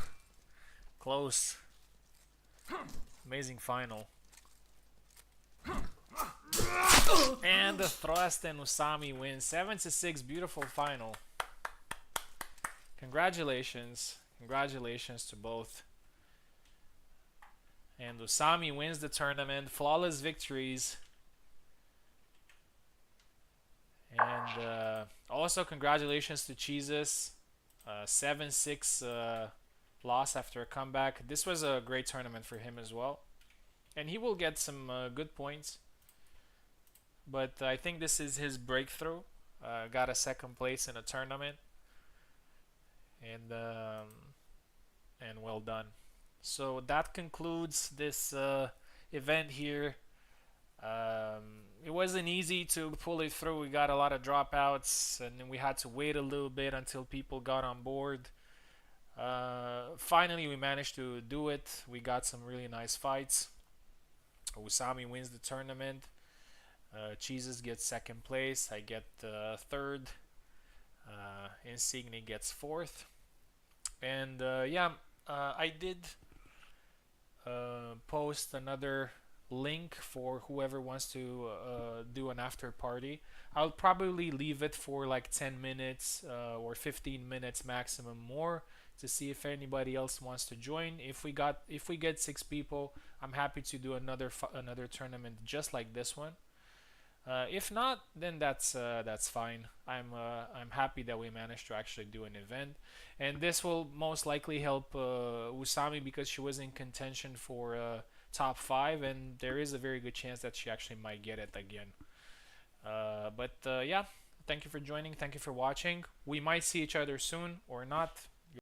close. Amazing final. And the thrust, and Usami wins 7-6. Beautiful final. Congratulations. Congratulations to both. And Usami wins the tournament. Flawless victories. And also congratulations to Jesus. 7-6 loss after a comeback. This was a great tournament for him as well. And he will get some good points. But I think this is his breakthrough. Got a second place in a tournament. And well done. So that concludes this event here. It wasn't easy to pull it through. We got a lot of dropouts, and then we had to wait a little bit until people got on board. Finally, we managed to do it. We got some really nice fights. Usami wins the tournament. Jesus gets second place. I get third. Insignia gets fourth. And yeah, I did post another link for whoever wants to do an after party. I'll probably leave it for like 10 minutes or 15 minutes maximum more to see if anybody else wants to join. If we get 6 people, I'm happy to do another tournament just like this one. If not, then that's fine. I'm happy that we managed to actually do an event, and this will most likely help Usami because she was in contention for top 5, and there is a very good chance that she actually might get it again. But yeah, thank you for joining. Thank you for watching. We might see each other soon or not.